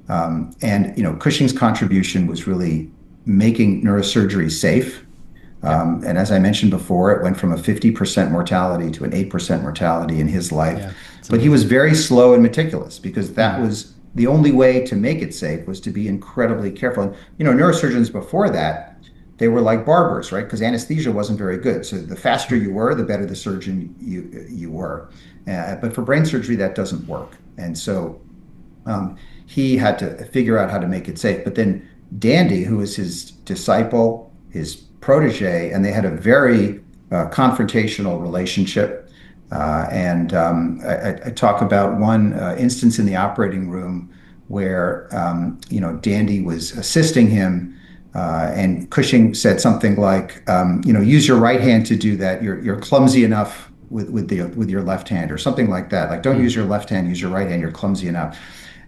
And Cushing's contribution was really making neurosurgery safe. And as I mentioned before, it went from a 50% mortality to an 8% mortality in his life. Yeah, but he was very slow and meticulous, because that was the only way to make it safe, was to be incredibly careful. And, neurosurgeons before that, they were like barbers, right? Because anesthesia wasn't very good. So the faster you were, the better the surgeon you were. But for brain surgery, that doesn't work. And so he had to figure out how to make it safe. But then Dandy, who was his disciple, his protege, and they had a very confrontational relationship. I talk about one instance in the operating room where, Dandy was assisting him, and Cushing said something like, use your right hand to do that. You're clumsy enough with your left hand, or something like that. Like, don't use your left hand, use your right hand. You're clumsy enough.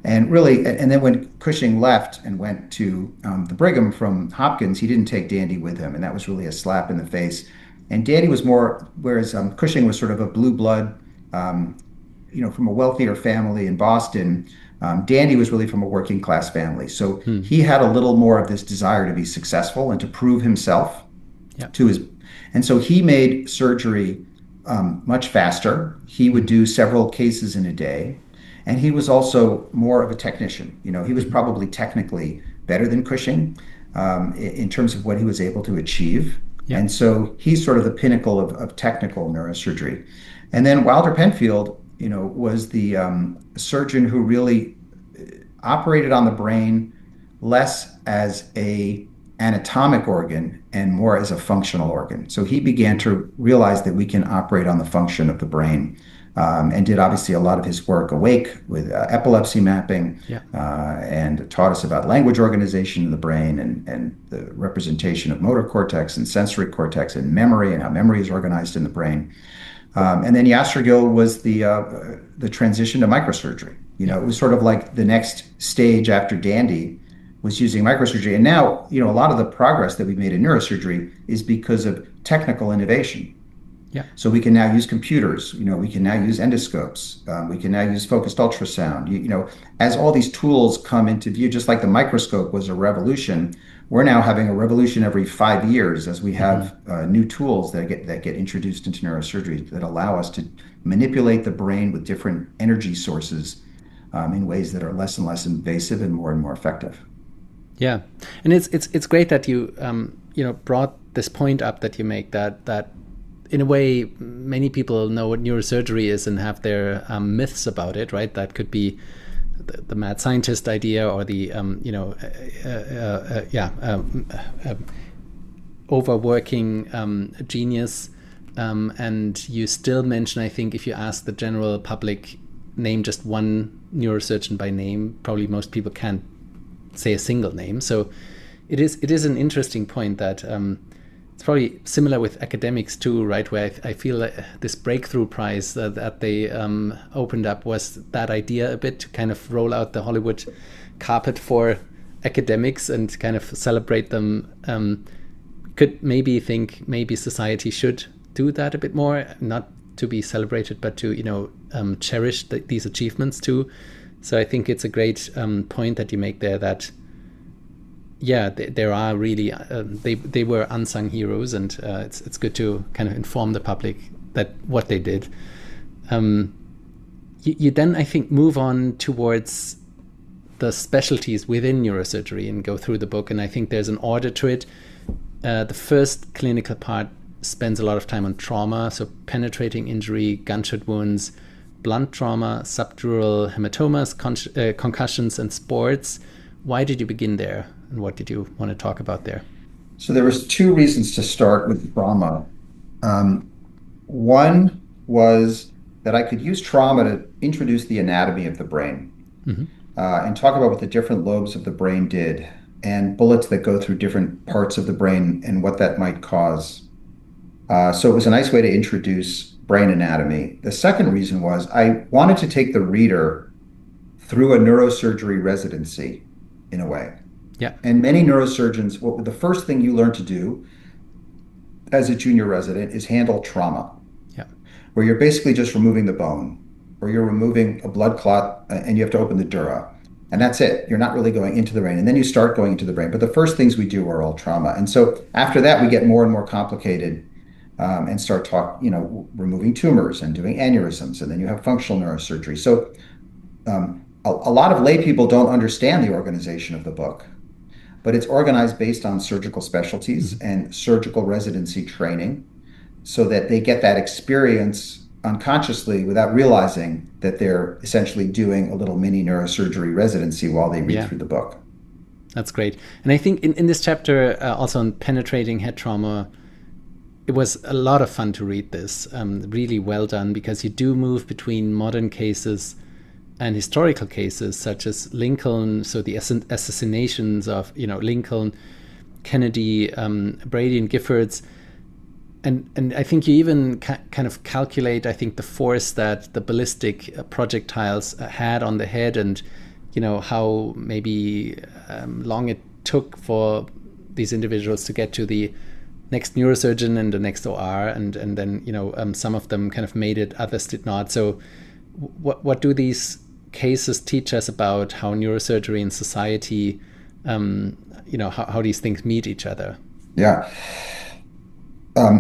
And then when Cushing left and went to the Brigham from Hopkins, he didn't take Dandy with him, and that was really a slap in the face. And Dandy was more, whereas Cushing was sort of a blue blood, from a wealthier family in Boston. Dandy was really from a working class family. So he had a little more of this desire to be successful and to prove himself to his. And so he made surgery much faster. He would do several cases in a day. And he was also more of a technician. He was probably technically better than Cushing in terms of what he was able to achieve. Yeah. And so he's sort of the pinnacle of technical neurosurgery. And then Wilder Penfield, was the surgeon who really operated on the brain less as a anatomic organ and more as a functional organ. So he began to realize that we can operate on the function of the brain, and did obviously a lot of his work awake with epilepsy mapping, and taught us about language organization in the brain and the representation of motor cortex and sensory cortex and memory and how memory is organized in the brain. And then Yastergill was the transition to microsurgery. It was sort of like the next stage after Dandy was using microsurgery. And now, a lot of the progress that we've made in neurosurgery is because of technical innovation. Yeah. So we can now use computers, we can now use endoscopes, we can now use focused ultrasound. As all these tools come into view, just like the microscope was a revolution, we're now having a revolution every 5 years as we have new tools that get introduced into neurosurgery that allow us to manipulate the brain with different energy sources in ways that are less and less invasive and more effective. Yeah, and it's great that you brought this point up that you make that in a way many people know what neurosurgery is and have their myths about it, right? That could be the mad scientist idea or the overworking genius, and you still mention, I think, if you ask the general public, name just one neurosurgeon by name, probably most people can't say a single name. So it is an interesting point that it's probably similar with academics too, right? Where I feel like this breakthrough prize that they opened up was that idea a bit to kind of roll out the Hollywood carpet for academics and kind of celebrate them. Could maybe think maybe society should do that a bit more, not to be celebrated, but to cherish these achievements too. So I think it's a great point that you make there that there are really they were unsung heroes, and it's good to kind of inform the public that what they did. You then, I think, move on towards the specialties within neurosurgery and go through the book, and I think there's an order to it. The first clinical part spends a lot of time on trauma, so penetrating injury, gunshot wounds, blunt trauma, subdural hematomas, concussions, and sports. Why did you begin there, and what did you want to talk about there? So there was two reasons to start with trauma. One was that I could use trauma to introduce the anatomy of the brain, and talk about what the different lobes of the brain did, and bullets that go through different parts of the brain and what that might cause. So it was a nice way to introduce brain anatomy. The second reason was I wanted to take the reader through a neurosurgery residency in a way. Yeah. And many neurosurgeons, the first thing you learn to do as a junior resident is handle trauma. Yeah. Where you're basically just removing the bone, or you're removing a blood clot and you have to open the dura. And that's it. You're not really going into the brain. And then you start going into the brain. But the first things we do are all trauma. And so after that, we get more and more complicated, and start removing tumors and doing aneurysms. And then you have functional neurosurgery. So a lot of lay people don't understand the organization of the book, but it's organized based on surgical specialties and surgical residency training, so that they get that experience unconsciously without realizing that they're essentially doing a little mini neurosurgery residency while they read through the book. That's great. And I think in this chapter, also on penetrating head trauma, it was a lot of fun to read this. Really well done, because you do move between modern cases and historical cases, such as Lincoln. So the assassinations of Lincoln, Kennedy, Brady, and Giffords. And I think you even kind of calculate, I think, the force that the ballistic projectiles had on the head, and how maybe long it took for these individuals to get to the next neurosurgeon and the next OR, and then some of them kind of made it, others did not. So what do these cases teach us about how neurosurgery and society, how these things meet each other? Yeah.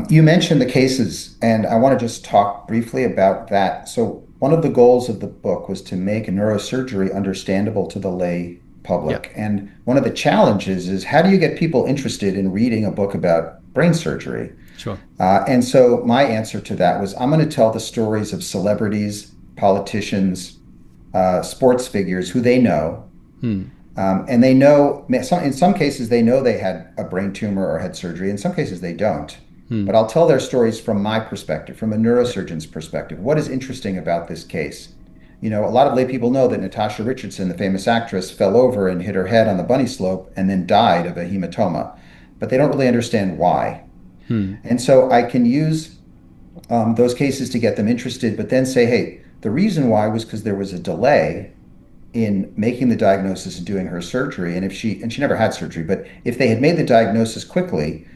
You mentioned the cases, and I want to just talk briefly about that. So one of the goals of the book was to make neurosurgery understandable to the lay public. Yeah. And one of the challenges is, how do you get people interested in reading a book about brain surgery? Sure. And so my answer to that was, I'm going to tell the stories of celebrities, politicians, sports figures who they know. And they know, in some cases, they know they had a brain tumor or had surgery. In some cases, they don't. But I'll tell their stories from my perspective, from a neurosurgeon's perspective. What is interesting about this case? A lot of lay people know that Natasha Richardson, the famous actress, fell over and hit her head on the bunny slope and then died of a hematoma. But they don't really understand why. And so I can use those cases to get them interested, but then say, hey, the reason why was because there was a delay in making the diagnosis and doing her surgery. And she never had surgery, but if they had made the diagnosis quickly,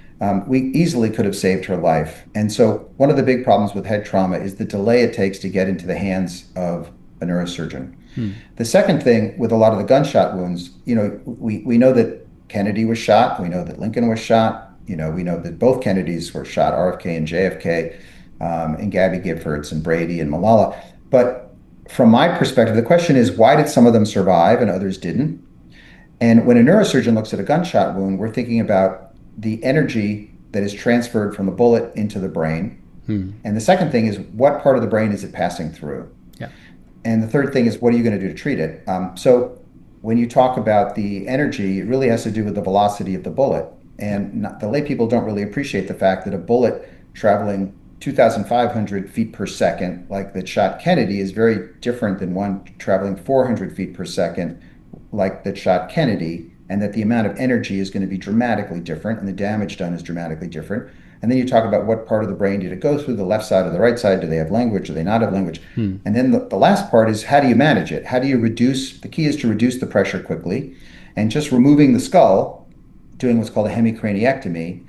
we easily could have saved her life. And so one of the big problems with head trauma is the delay it takes to get into the hands of a neurosurgeon. The second thing with a lot of the gunshot wounds, we know that Kennedy was shot. We know that Lincoln was shot. We know that both Kennedys were shot, RFK and JFK, and Gabby Giffords and Brady and Malala. But from my perspective, the question is, why did some of them survive and others didn't? And when a neurosurgeon looks at a gunshot wound, we're thinking about the energy that is transferred from the bullet into the brain. And the second thing is, what part of the brain is it passing through? Yeah. And the third thing is, what are you going to do to treat it? So when you talk about the energy, it really has to do with the velocity of the bullet. And the lay people don't really appreciate the fact that a bullet traveling 2,500 feet per second, like that shot Kennedy, is very different than one traveling 400 feet per second, like that shot Kennedy, and that the amount of energy is going to be dramatically different, and the damage done is dramatically different. And then you talk about what part of the brain did it go through, the left side or the right side? Do they have language? Do they not have language? And then the last part is, how do you manage it? How do you the key is to reduce the pressure quickly, and just removing the skull, doing what's called a hemicraniectomy,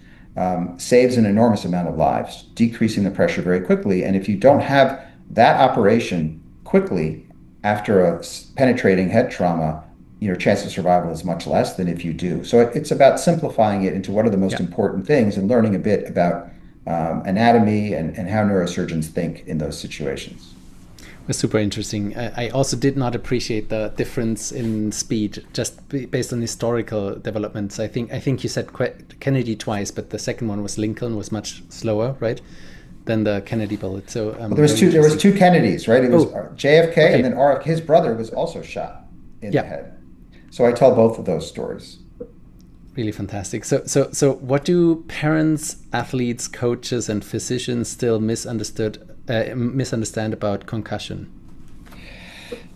saves an enormous amount of lives, decreasing the pressure very quickly. And if you don't have that operation quickly after a penetrating head trauma, your chance of survival is much less than if you do. So it's about simplifying it into what are the most important things, and learning a bit about anatomy and how neurosurgeons think in those situations. It was super interesting. I also did not appreciate the difference in speed, just based on historical developments. I think you said Kennedy twice, but the second one was Lincoln, was much slower, right, than the Kennedy bullet. So well, there was two Kennedys, right? It was JFK, and then his brother was also shot in the head. So I tell both of those stories. Really fantastic. So what do parents, athletes, coaches, and physicians still misunderstand about concussion?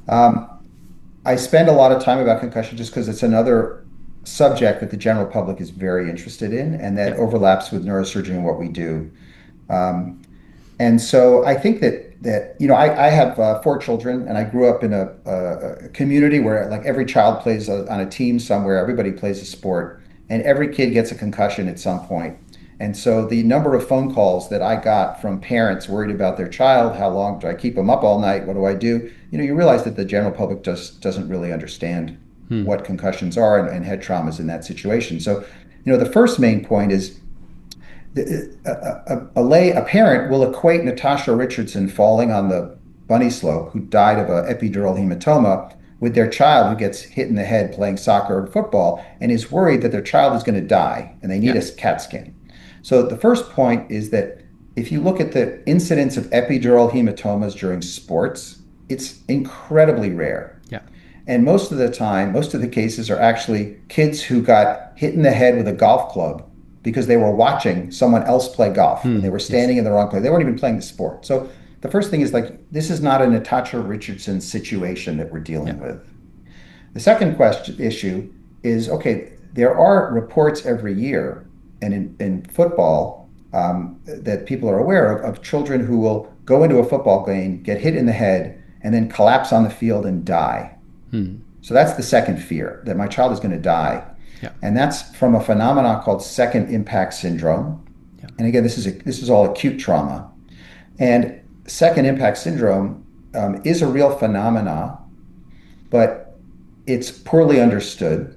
I spend a lot of time about concussion just because it's another subject that the general public is very interested in, and that overlaps with neurosurgery and what we do. And so I think that I have 4 children, and I grew up in a community where, like, every child plays on a team somewhere. Everybody plays a sport, and every kid gets a concussion at some point. And so the number of phone calls that I got from parents worried about their child, how long do I keep them up all night? What do I do? You realize that the general public just doesn't really understand what concussions are and head traumas in that situation. So, the first main point is, a parent will equate Natasha Richardson falling on the bunny slope, who died of an epidural hematoma, with their child who gets hit in the head playing soccer or football, and is worried that their child is going to die and they need a CAT scan. So the first point is that if you look at the incidence of epidural hematomas during sports, it's incredibly rare. Yeah. And most of the time, most of the cases are actually kids who got hit in the head with a golf club because they were watching someone else play golf and they were Yes. standing in the wrong place. They weren't even playing the sport. So the first thing is like, this is not a Natasha Richardson situation that we're Yeah. dealing with. The second issue is, okay, there are reports every year and in football that people are aware of children who will go into a football game, get hit in the head, and then collapse on the field and die. So that's the second fear, that my child is going to die. Yeah. And that's from a phenomenon called second impact syndrome. Yeah. And again, this is all acute trauma. And second impact syndrome is a real phenomena, but it's poorly understood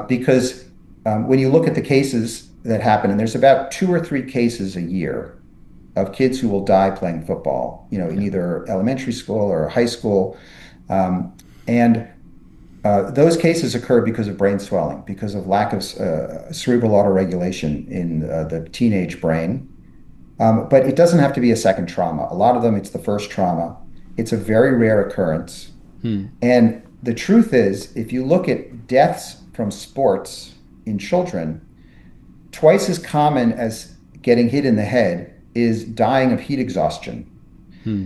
because when you look at the cases that happen, and there's about 2 or 3 cases a year of kids who will die playing football, in either elementary school or high school. And those cases occur because of brain swelling, because of lack of cerebral autoregulation in the teenage brain. But it doesn't have to be a second trauma. A lot of them, it's the first trauma. It's a very rare occurrence. And the truth is, if you look at deaths from sports in children, twice as common as getting hit in the head is dying of heat exhaustion.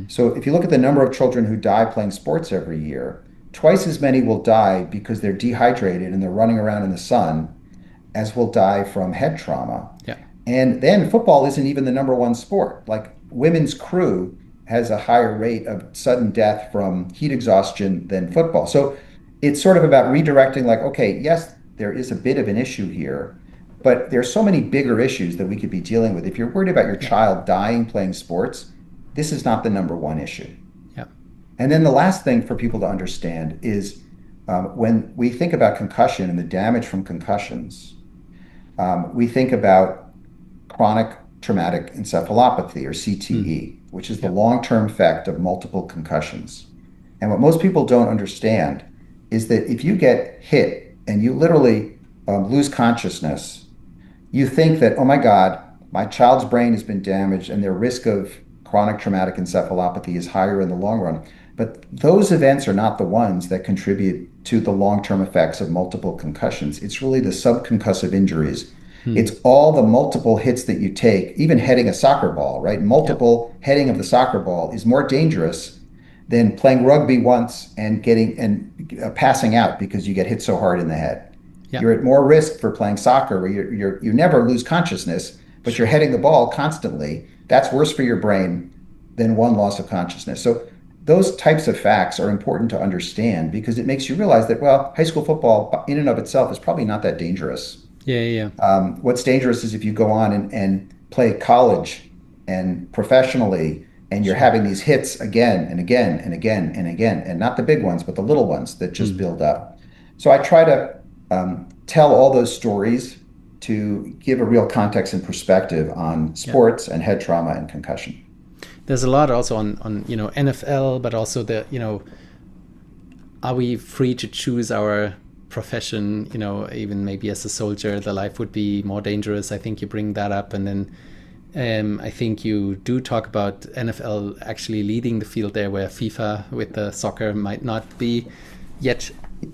So if you look at the number of children who die playing sports every year, twice as many will die because they're dehydrated and they're running around in the sun as will die from head trauma. Yeah. And then football isn't even the number one sport. Like women's crew has a higher rate of sudden death from heat exhaustion than football. So it's sort of about redirecting like, okay, yes, there is a bit of an issue here, but there's so many bigger issues that we could be dealing with. If you're worried about your child dying playing sports, this is not the number one issue. Yeah. And then the last thing for people to understand is when we think about concussion and the damage from concussions, we think about chronic traumatic encephalopathy, or CTE, which is the long-term effect of multiple concussions. And what most people don't understand is that if you get hit and you literally lose consciousness, you think that, oh my God, my child's brain has been damaged and their risk of chronic traumatic encephalopathy is higher in the long run. But those events are not the ones that contribute to the long-term effects of multiple concussions. It's really the subconcussive injuries. It's all the multiple hits that you take, even heading a soccer ball, right? Multiple heading of the soccer ball is more dangerous than playing rugby once and passing out because you get hit so hard in the head. Yeah. You're at more risk for playing soccer where you never lose consciousness, but you're heading the ball constantly. That's worse for your brain than one loss of consciousness. So those types of facts are important to understand because it makes you realize that, well, high school football in and of itself is probably not that dangerous. Yeah. What's dangerous is if you go on and play college and professionally, and you're having these hits again and again and again and again, and not the big ones, but the little ones that just build up. So I try to tell all those stories to give a real context and perspective on sports and head trauma and concussion. There's a lot also on NFL, but also are we free to choose our profession? Even maybe as a soldier, the life would be more dangerous. I think you bring that up, and then I think you do talk about NFL actually leading the field there, where FIFA with the soccer might not be yet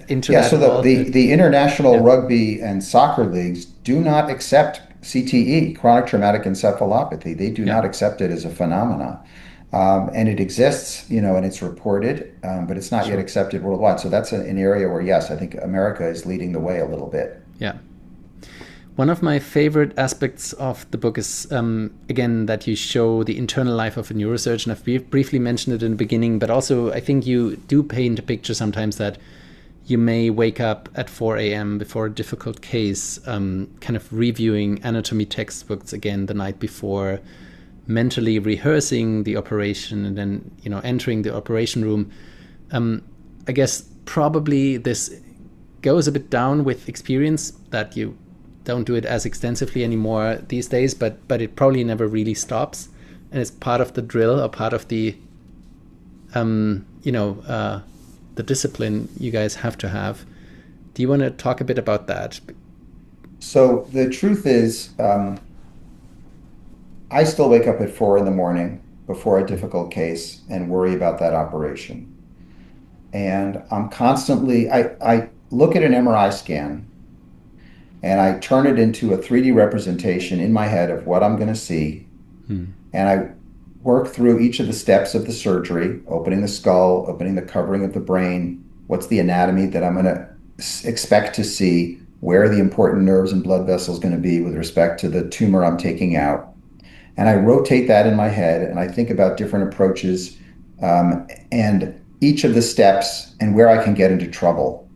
into that. Yeah, so the international rugby and soccer leagues do not accept CTE, chronic traumatic encephalopathy. They do not accept it as a phenomena. And it exists, and it's reported, but it's not yet accepted worldwide. So that's an area where, yes, I think America is leading the way a little bit. Yeah. One of my favorite aspects of the book is, again, that you show the internal life of a neurosurgeon. I've briefly mentioned it in the beginning, but also I think you do paint a picture sometimes that you may wake up at 4 a.m. before a difficult case, kind of reviewing anatomy textbooks again the night before, mentally rehearsing the operation, and then entering the operation room. I guess probably this goes a bit down with experience, that you don't do it as extensively anymore these days, but it probably never really stops, and it's part of the drill, or part of the the discipline you guys have to have. Do you want to talk a bit about that? So the truth is, I still wake up at 4 a.m. before a difficult case and worry about that operation. And I'm constantly, I look at an MRI scan and I turn it into a 3D representation in my head of what I'm going to see. And I work through each of the steps of the surgery, opening the skull, opening the covering of the brain. What's the anatomy that I'm going to expect to see? Where are the important nerves and blood vessels going to be with respect to the tumor I'm taking out? And I rotate that in my head and I think about different approaches and each of the steps and where I can get into trouble.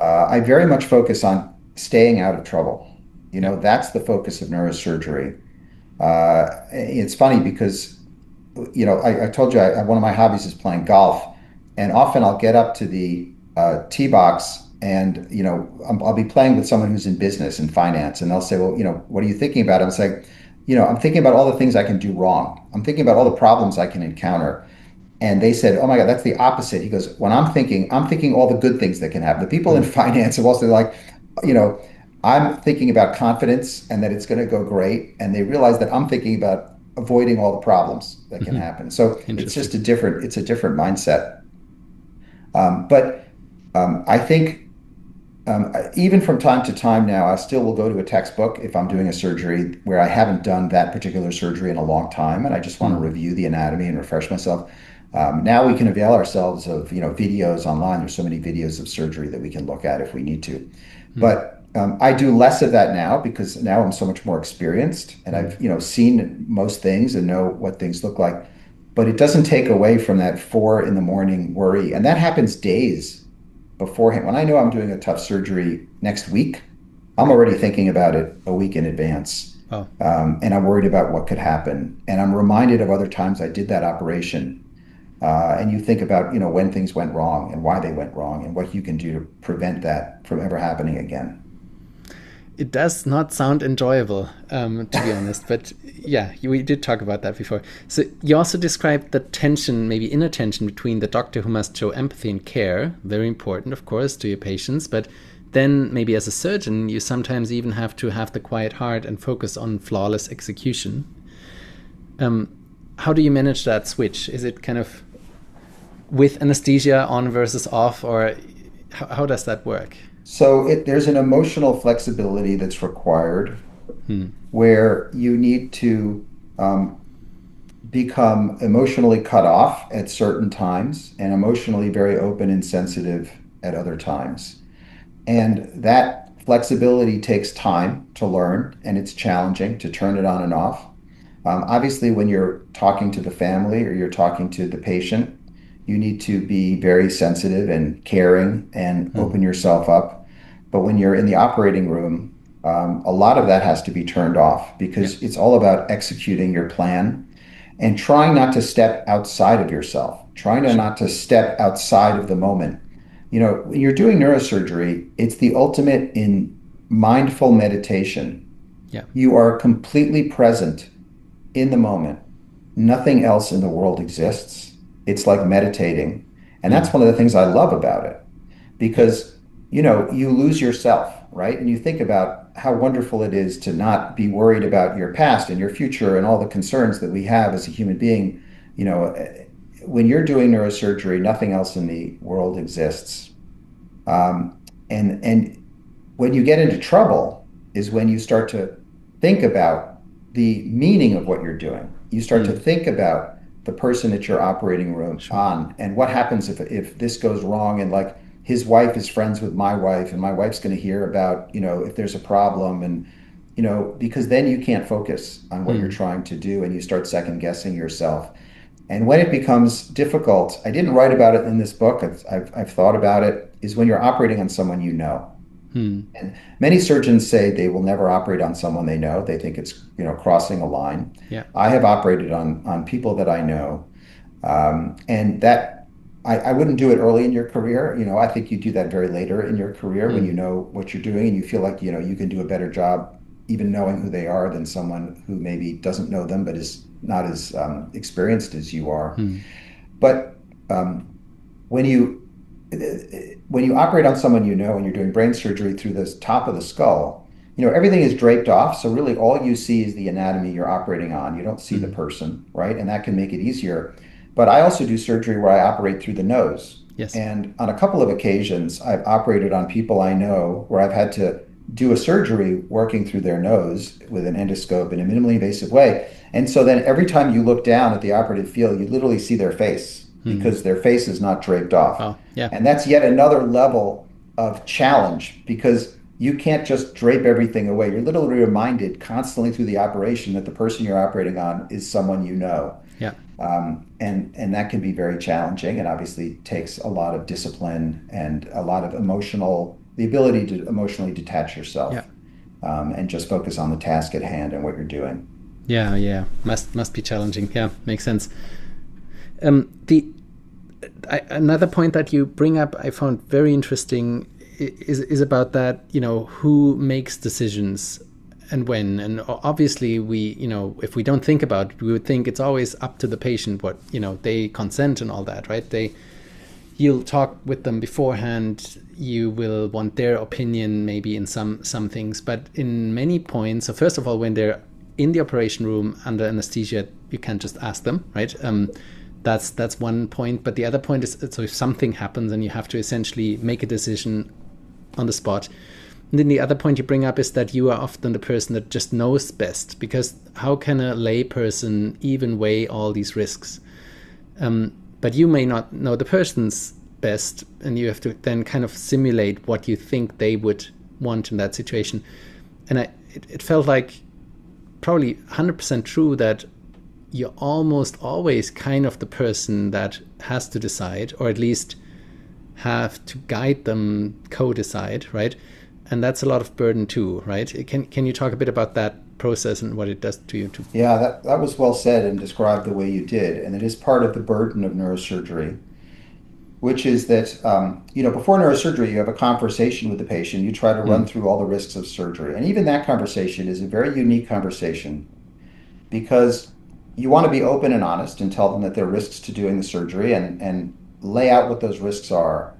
I very much focus on staying out of trouble. That's the focus of neurosurgery. It's funny because, I told you one of my hobbies is playing golf, and often I'll get up to the tee box and, I'll be playing with someone who's in business and finance, and they'll say, well, what are you thinking about? I'm saying, I'm thinking about all the things I can do wrong. I'm thinking about all the problems I can encounter. And they said, oh my God, that's the opposite. He goes, when I'm thinking all the good things that can happen. The people in finance have also like, I'm thinking about confidence and that it's going to go great. And they realize that I'm thinking about avoiding all the problems that can happen. So it's just a different mindset. But I think even from time to time now, I still will go to a textbook if I'm doing a surgery where I haven't done that particular surgery in a long time. And I just want to review the anatomy and refresh myself. Now we can avail ourselves of, videos online. There's so many videos of surgery that we can look at if we need to. But I do less of that now because now I'm so much more experienced and I've, seen most things and know what things look like. But it doesn't take away from that 4 a.m. worry. And that happens days beforehand. When I know I'm doing a tough surgery next week, I'm already thinking about it a week in advance. Oh. And I'm worried about what could happen. And I'm reminded of other times I did that operation. And you think about, when things went wrong and why they went wrong and what you can do to prevent that from ever happening again. It does not sound enjoyable, to be honest. But yeah, we did talk about that before. So you also described the tension, maybe inner tension between the doctor who must show empathy and care. Very important, of course, to your patients. But then maybe as a surgeon, you sometimes even have to have the quiet heart and focus on flawless execution. How do you manage that switch? Is it kind of with anesthesia on versus off, or how does that work? So there's an emotional flexibility that's required where you need to become emotionally cut off at certain times and emotionally very open and sensitive at other times. And that flexibility takes time to learn, and it's challenging to turn it on and off. Obviously, when you're talking to the family or you're talking to the patient, you need to be very sensitive and caring and open yourself up. But when you're in the operating room, a lot of that has to be turned off because it's all about executing your plan and trying not to step outside of yourself, trying to not to step outside of the moment. When you're doing neurosurgery, it's the ultimate in mindful meditation. Yeah. You are completely present in the moment. Nothing else in the world exists. It's like meditating. And that's one of the things I love about it because you lose yourself, right? And you think about how wonderful it is to not be worried about your past and your future and all the concerns that we have as a human being. When you're doing neurosurgery, nothing else in the world exists. And when you get into trouble is when you start to think about the meaning of what you're doing. You start to think about the person at your operating room on and what happens if this goes wrong and like, his wife is friends with my wife and my wife's going to hear about, if there's a problem and, because then you can't focus on what you're trying to do and you start second guessing yourself. And when it becomes difficult, I didn't write about it in this book. I've thought about it, is when you're operating on someone you know. And many surgeons say they will never operate on someone they know. They think it's, crossing a line. Yeah. I have operated on people that I know. And that, I wouldn't do it early in your career. I think you do that very later in your career when you know what you're doing and you feel like, you can do a better job even knowing who they are than someone who maybe doesn't know them but is not as experienced as you are. But when you operate on someone and you're doing brain surgery through the top of the skull, everything is draped off. So really all you see is the anatomy you're operating on. You don't see the person, right? And that can make it easier. But I also do surgery where I operate through the nose. Yes. And on a couple of occasions, I've operated on people I know where I've had to do a surgery working through their nose with an endoscope in a minimally invasive way. And so then every time you look down at the operative field, you literally see their face because their face is not draped off. Oh, yeah. And that's yet another level of challenge because you can't just drape everything away. You're literally reminded constantly through the operation that the person you're operating on is someone you know. Yeah. And that can be very challenging and obviously takes a lot of discipline and a lot of the ability to emotionally detach yourself, Yeah. and just focus on the task at hand and what you're doing. Yeah. Must be challenging. Yeah, makes sense. Another point that you bring up, I found very interesting, is about that, who makes decisions and when. And obviously we, if we don't think about it, we would think it's always up to the patient what, they consent and all that, right? You'll talk with them beforehand, you will want their opinion maybe in some things, but in many points, so first of all, when they're in the operation room under anesthesia, you can't just ask them, right? That's one point. But the other point is, so if something happens and you have to essentially make a decision on the spot. And then the other point you bring up is that you are often the person that just knows best, because how can a lay person even weigh all these risks? But you may not know the person's best, and you have to then kind of simulate what you think they would want in that situation. And it felt like probably 100% true that you're almost always kind of the person that has to decide, or at least have to guide them, co-decide, right? And that's a lot of burden too, right? Can you talk a bit about that process and what it does to you too? Yeah, that was well said and described the way you did. And it is part of the burden of neurosurgery, which is that, before neurosurgery, you have a conversation with the patient. You try to run through all the risks of surgery. And even that conversation is a very unique conversation because you want to be open and honest and tell them that there are risks to doing the surgery and lay out what those risks are.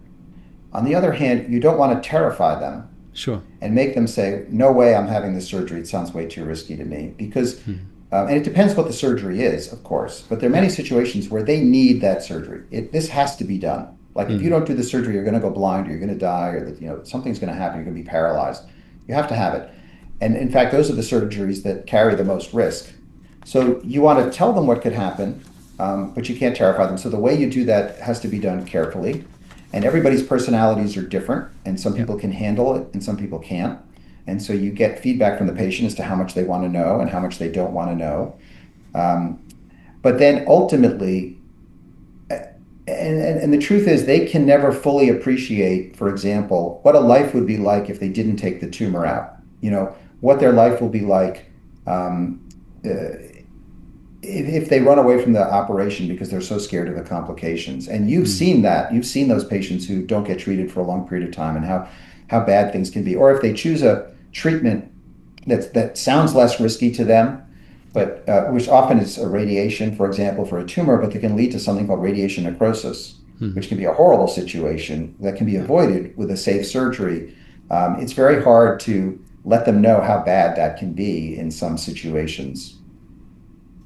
On the other hand, you don't want to terrify them. Sure. And make them say, no way I'm having this surgery. It sounds way too risky to me. Because, and it depends what the surgery is, of course, but there are many situations where they need that surgery. This has to be done. Like if you don't do the surgery, you're going to go blind or you're going to die or that, something's going to happen. You're going to be paralyzed. You have to have it. And in fact, those are the surgeries that carry the most risk. So you want to tell them what could happen, but you can't terrify them. So the way you do that has to be done carefully. And everybody's personalities are different, and some people can handle it and some people can't. And so you get feedback from the patient as to how much they want to know and how much they don't want to know. But then ultimately, and the truth is they can never fully appreciate, for example, what a life would be like if they didn't take the tumor out. What their life will be like if they run away from the operation because they're so scared of the complications. And you've seen that. You've seen those patients who don't get treated for a long period of time and how bad things can be. Or if they choose a treatment that sounds less risky to them, but which often is a radiation, for example, for a tumor, but that can lead to something called radiation necrosis, which can be a horrible situation that can be avoided with a safe surgery. It's very hard to let them know how bad that can be in some situations.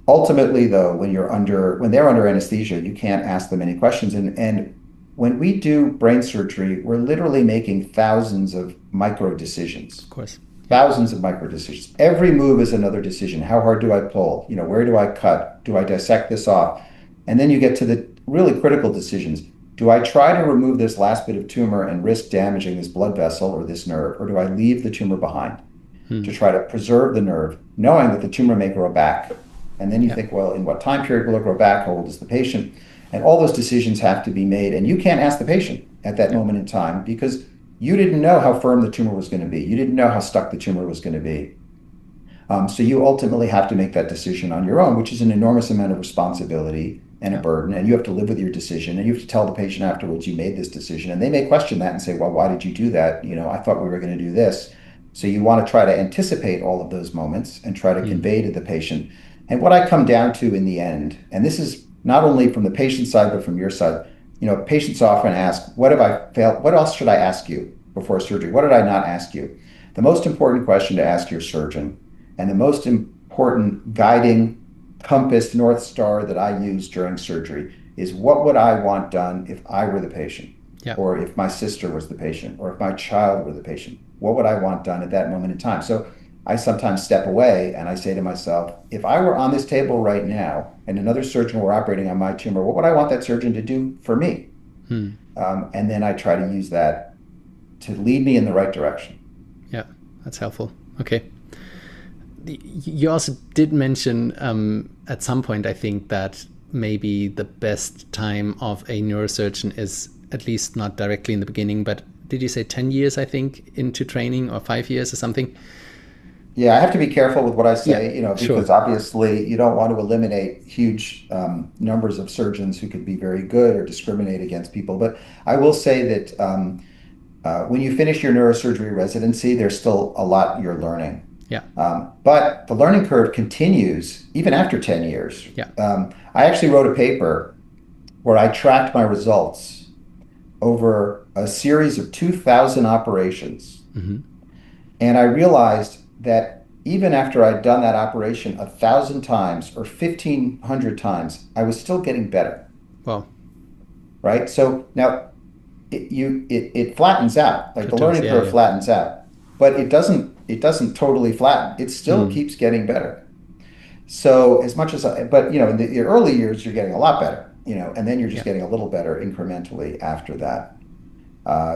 Ultimately, though, when they're under anesthesia, you can't ask them any questions. And when we do brain surgery, we're literally making thousands of micro decisions. Of course. Thousands of micro decisions. Every move is another decision. How hard do I pull? Where do I cut? Do I dissect this off? And then you get to the really critical decisions. Do I try to remove this last bit of tumor and risk damaging this blood vessel or this nerve? Or do I leave the tumor behind to try to preserve the nerve, knowing that the tumor may grow back? And then you think, well, in what time period will it grow back? How old is the patient? And all those decisions have to be made. And you can't ask the patient at that moment in time because you didn't know how firm the tumor was going to be. You didn't know how stuck the tumor was going to be. So you ultimately have to make that decision on your own, which is an enormous amount of responsibility and a burden. And you have to live with your decision. And you have to tell the patient afterwards you made this decision. And they may question that and say, well, why did you do that? I thought we were going to do this. So you want to try to anticipate all of those moments and try to convey to the patient. And what I come down to in the end, and this is not only from the patient side, but from your side, patients often ask, what have I failed? What else should I ask you before surgery? What did I not ask you? The most important question to ask your surgeon, and the most important guiding compass, North Star that I use during surgery is, what would I want done if I were the patient? Or if my sister was the patient, or if my child were the patient? what would I want done at that moment in time? So I sometimes step away and I say to myself, if I were on this table right now and another surgeon were operating on my tumor, what would I want that surgeon to do for me? And then I try to use that to lead me in the right direction. Yeah, that's helpful. Okay. You also did mention at some point, I think, that maybe the best time of a neurosurgeon is, at least not directly in the beginning, but did you say 10 years, I think, into training, or 5 years or something? Yeah, I have to be careful with what I say, Sure. because obviously you don't want to eliminate huge numbers of surgeons who could be very good or discriminate against people. But I will say that when you finish your neurosurgery residency, there's still a lot you're learning. Yeah. But the learning curve continues even after 10 years. Yeah. I actually wrote a paper where I tracked my results over a series of 2,000 operations. And I realized that even after I'd done that operation 1,000 times or 1,500 times, I was still getting better. Wow. Right? So now it flattens out. Like the learning curve flattens out. But it doesn't totally flatten. It still keeps getting better. So as much as but in the early years you're getting a lot better, and then you're just getting a little better incrementally after that.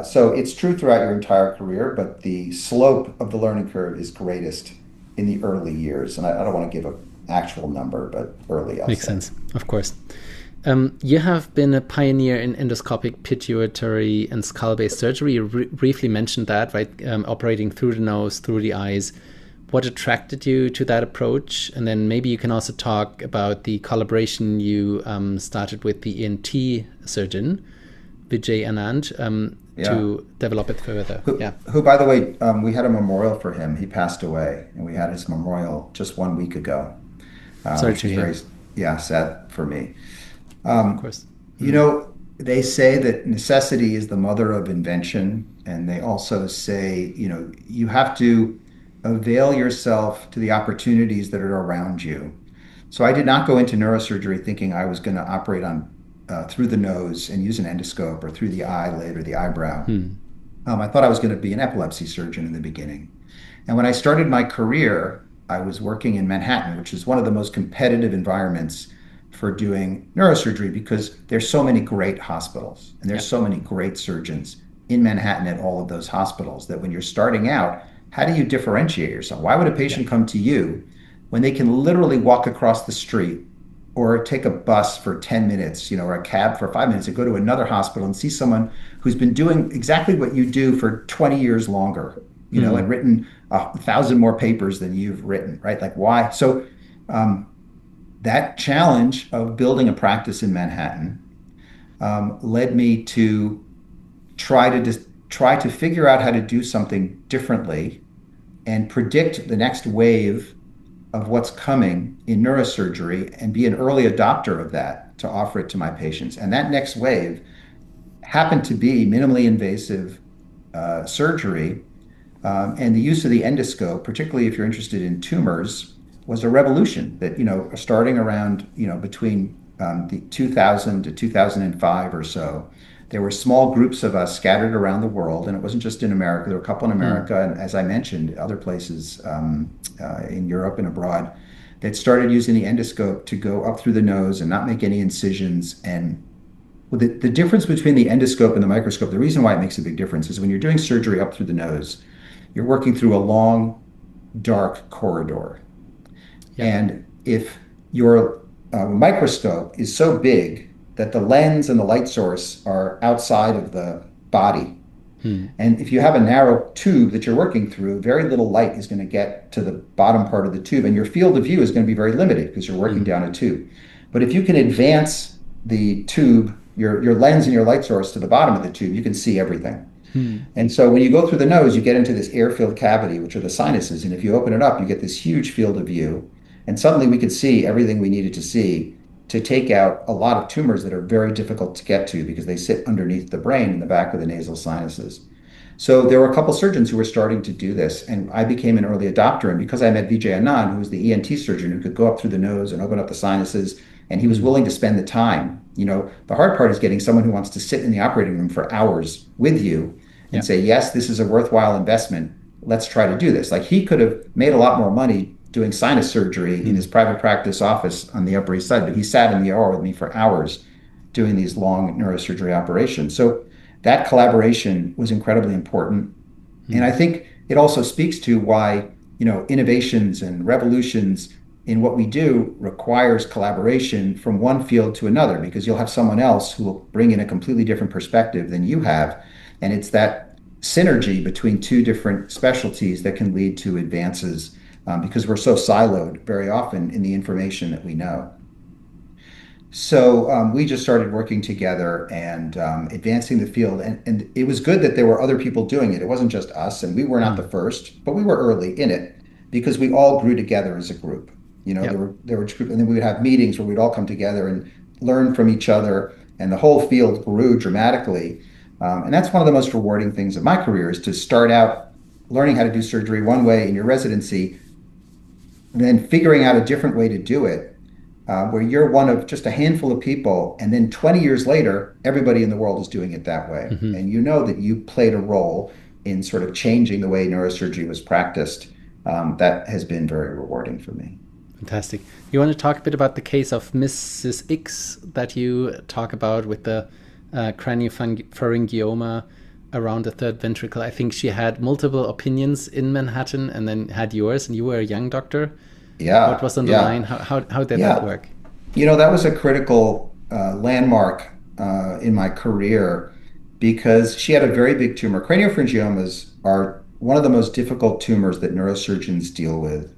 So it's true throughout your entire career, but the slope of the learning curve is greatest in the early years. And I don't want to give an actual number, but early. Makes sense, of course. You have been a pioneer in endoscopic pituitary and skull-based surgery. You briefly mentioned that, right? Operating through the nose, through the eyes. What attracted you to that approach? And then maybe you can also talk about the collaboration you started with the ENT surgeon, Vijay Anand, to develop it further. Who, by the way, we had a memorial for him. He passed away, and we had his memorial just 1 week ago. Sorry to hear. Sad for me. Of course. They say that necessity is the mother of invention, and they also say, you have to avail yourself to the opportunities that are around you. So I did not go into neurosurgery thinking I was going to operate on through the nose and use an endoscope, or through the eyelid or the eyebrow. I thought I was going to be an epilepsy surgeon in the beginning. And when I started my career, I was working in Manhattan, which is one of the most competitive environments for doing neurosurgery, because there's so many great hospitals and there's so many great surgeons in Manhattan at all of those hospitals, that when you're starting out, how do you differentiate yourself? Why would a patient come to you when they can literally walk across the street or take a bus for 10 minutes, or a cab for 5 minutes, and go to another hospital and see someone who's been doing exactly what you do for 20 years longer, and written 1,000 more papers than you've written, right? Like, why? So that challenge of building a practice in Manhattan led me to try to figure out how to do something differently and predict the next wave of what's coming in neurosurgery, and be an early adopter of that to offer it to my patients. And that next wave happened to be minimally invasive surgery, and the use of the endoscope, particularly if you're interested in tumors, was a revolution that, starting around, between the 2000 to 2005 or so, there were small groups of us scattered around the world, and it wasn't just in America. There were a couple in America, and as I mentioned, other places in Europe and abroad, that started using the endoscope to go up through the nose and not make any incisions. And the difference between the endoscope and the microscope, the reason why it makes a big difference, is when you're doing surgery up through the nose, you're working through a long, dark corridor. And if your microscope is so big that the lens and the light source are outside of the body, and if you have a narrow tube that you're working through, very little light is going to get to the bottom part of the tube, and your field of view is going to be very limited because you're working down a tube. But if you can advance the tube, your lens and your light source to the bottom of the tube, you can see everything. And so when you go through the nose, you get into this air-filled cavity, which are the sinuses, and if you open it up, you get this huge field of view. And suddenly we could see everything we needed to see to take out a lot of tumors that are very difficult to get to because they sit underneath the brain in the back of the nasal sinuses. So there were a couple surgeons who were starting to do this, and I became an early adopter. And because I met Vijay Anand, who was the ENT surgeon who could go up through the nose and open up the sinuses, and he was willing to spend the time. The hard part is getting someone who wants to sit in the operating room for hours with you and Yeah. say, yes, this is a worthwhile investment. Let's try to do this. Like he could have made a lot more money doing sinus surgery in his private practice office on the Upper East Side, but he sat in the OR with me for hours doing these long neurosurgery operations. So that collaboration was incredibly important. And I think it also speaks to why, innovations and revolutions in what we do requires collaboration from one field to another, because you'll have someone else who will bring in a completely different perspective than you have. And it's that synergy between two different specialties that can lead to advances, because we're so siloed very often in the information that we know. So we just started working together and advancing the field. And it was good that there were other people doing it. It wasn't just us, and we were not the first, but we were early in it because we all grew together as a group. Yep. There were and then we would have meetings where we'd all come together and learn from each other, and the whole field grew dramatically. And that's one of the most rewarding things of my career, is to start out learning how to do surgery one way in your residency, and then figuring out a different way to do it, where you're one of just a handful of people, and then 20 years later, everybody in the world is doing it that way. And you know that you played a role in sort of changing the way neurosurgery was practiced. That has been very rewarding for me. Fantastic. You want to talk a bit about the case of Mrs. X that you talk about with the craniopharyngioma around the third ventricle? I think she had multiple opinions in Manhattan and then had yours, and you were a young doctor. Yeah. What was on the line? How did that work? That was a critical landmark in my career, because she had a very big tumor. Craniopharyngiomas are one of the most difficult tumors that neurosurgeons deal with.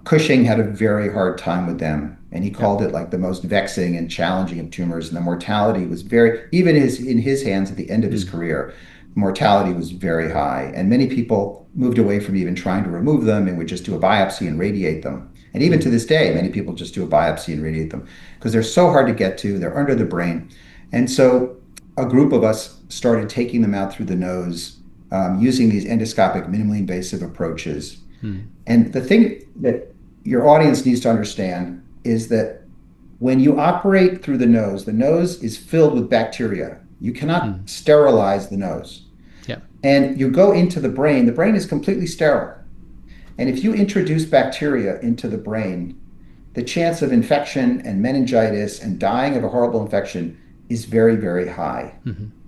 Cushing had a very hard time with them, and he called it like the most vexing and challenging of tumors. And the mortality was even in his hands at the end of his career, mortality was very high. And many people moved away from even trying to remove them and would just do a biopsy and radiate them. And even to this day, many people just do a biopsy and radiate them because they're so hard to get to. They're under the brain. And so a group of us started taking them out through the nose, using these endoscopic, minimally invasive approaches. And the thing that your audience needs to understand is that when you operate through the nose is filled with bacteria. You cannot sterilize the nose. Yeah. And you go into the brain is completely sterile. And if you introduce bacteria into the brain, the chance of infection and meningitis and dying of a horrible infection is very, very high.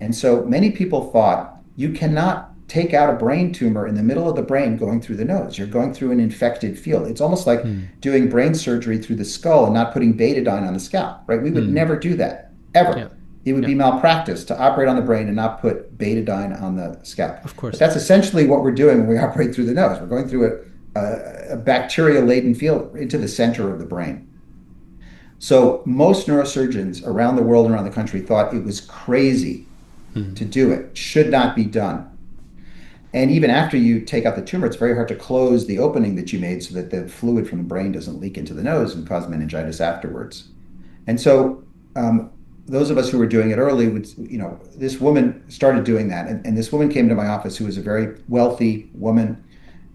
And so many people thought, you cannot take out a brain tumor in the middle of the brain going through the nose. You're going through an infected field. It's almost like doing brain surgery through the skull and not putting betadine on the scalp, right? We would never do that, ever. Yeah. It would be malpractice to operate on the brain and not put betadine on the scalp. Of course. But that's essentially what we're doing when we operate through the nose. We're going through a bacteria-laden field into the center of the brain. So most neurosurgeons around the world and around the country thought it was crazy to do it, should not be done. And even after you take out the tumor, it's very hard to close the opening that you made so that the fluid from the brain doesn't leak into the nose and cause meningitis afterwards. And so those of us who were doing it early would, this woman started doing that. And this woman came to my office who was a very wealthy woman.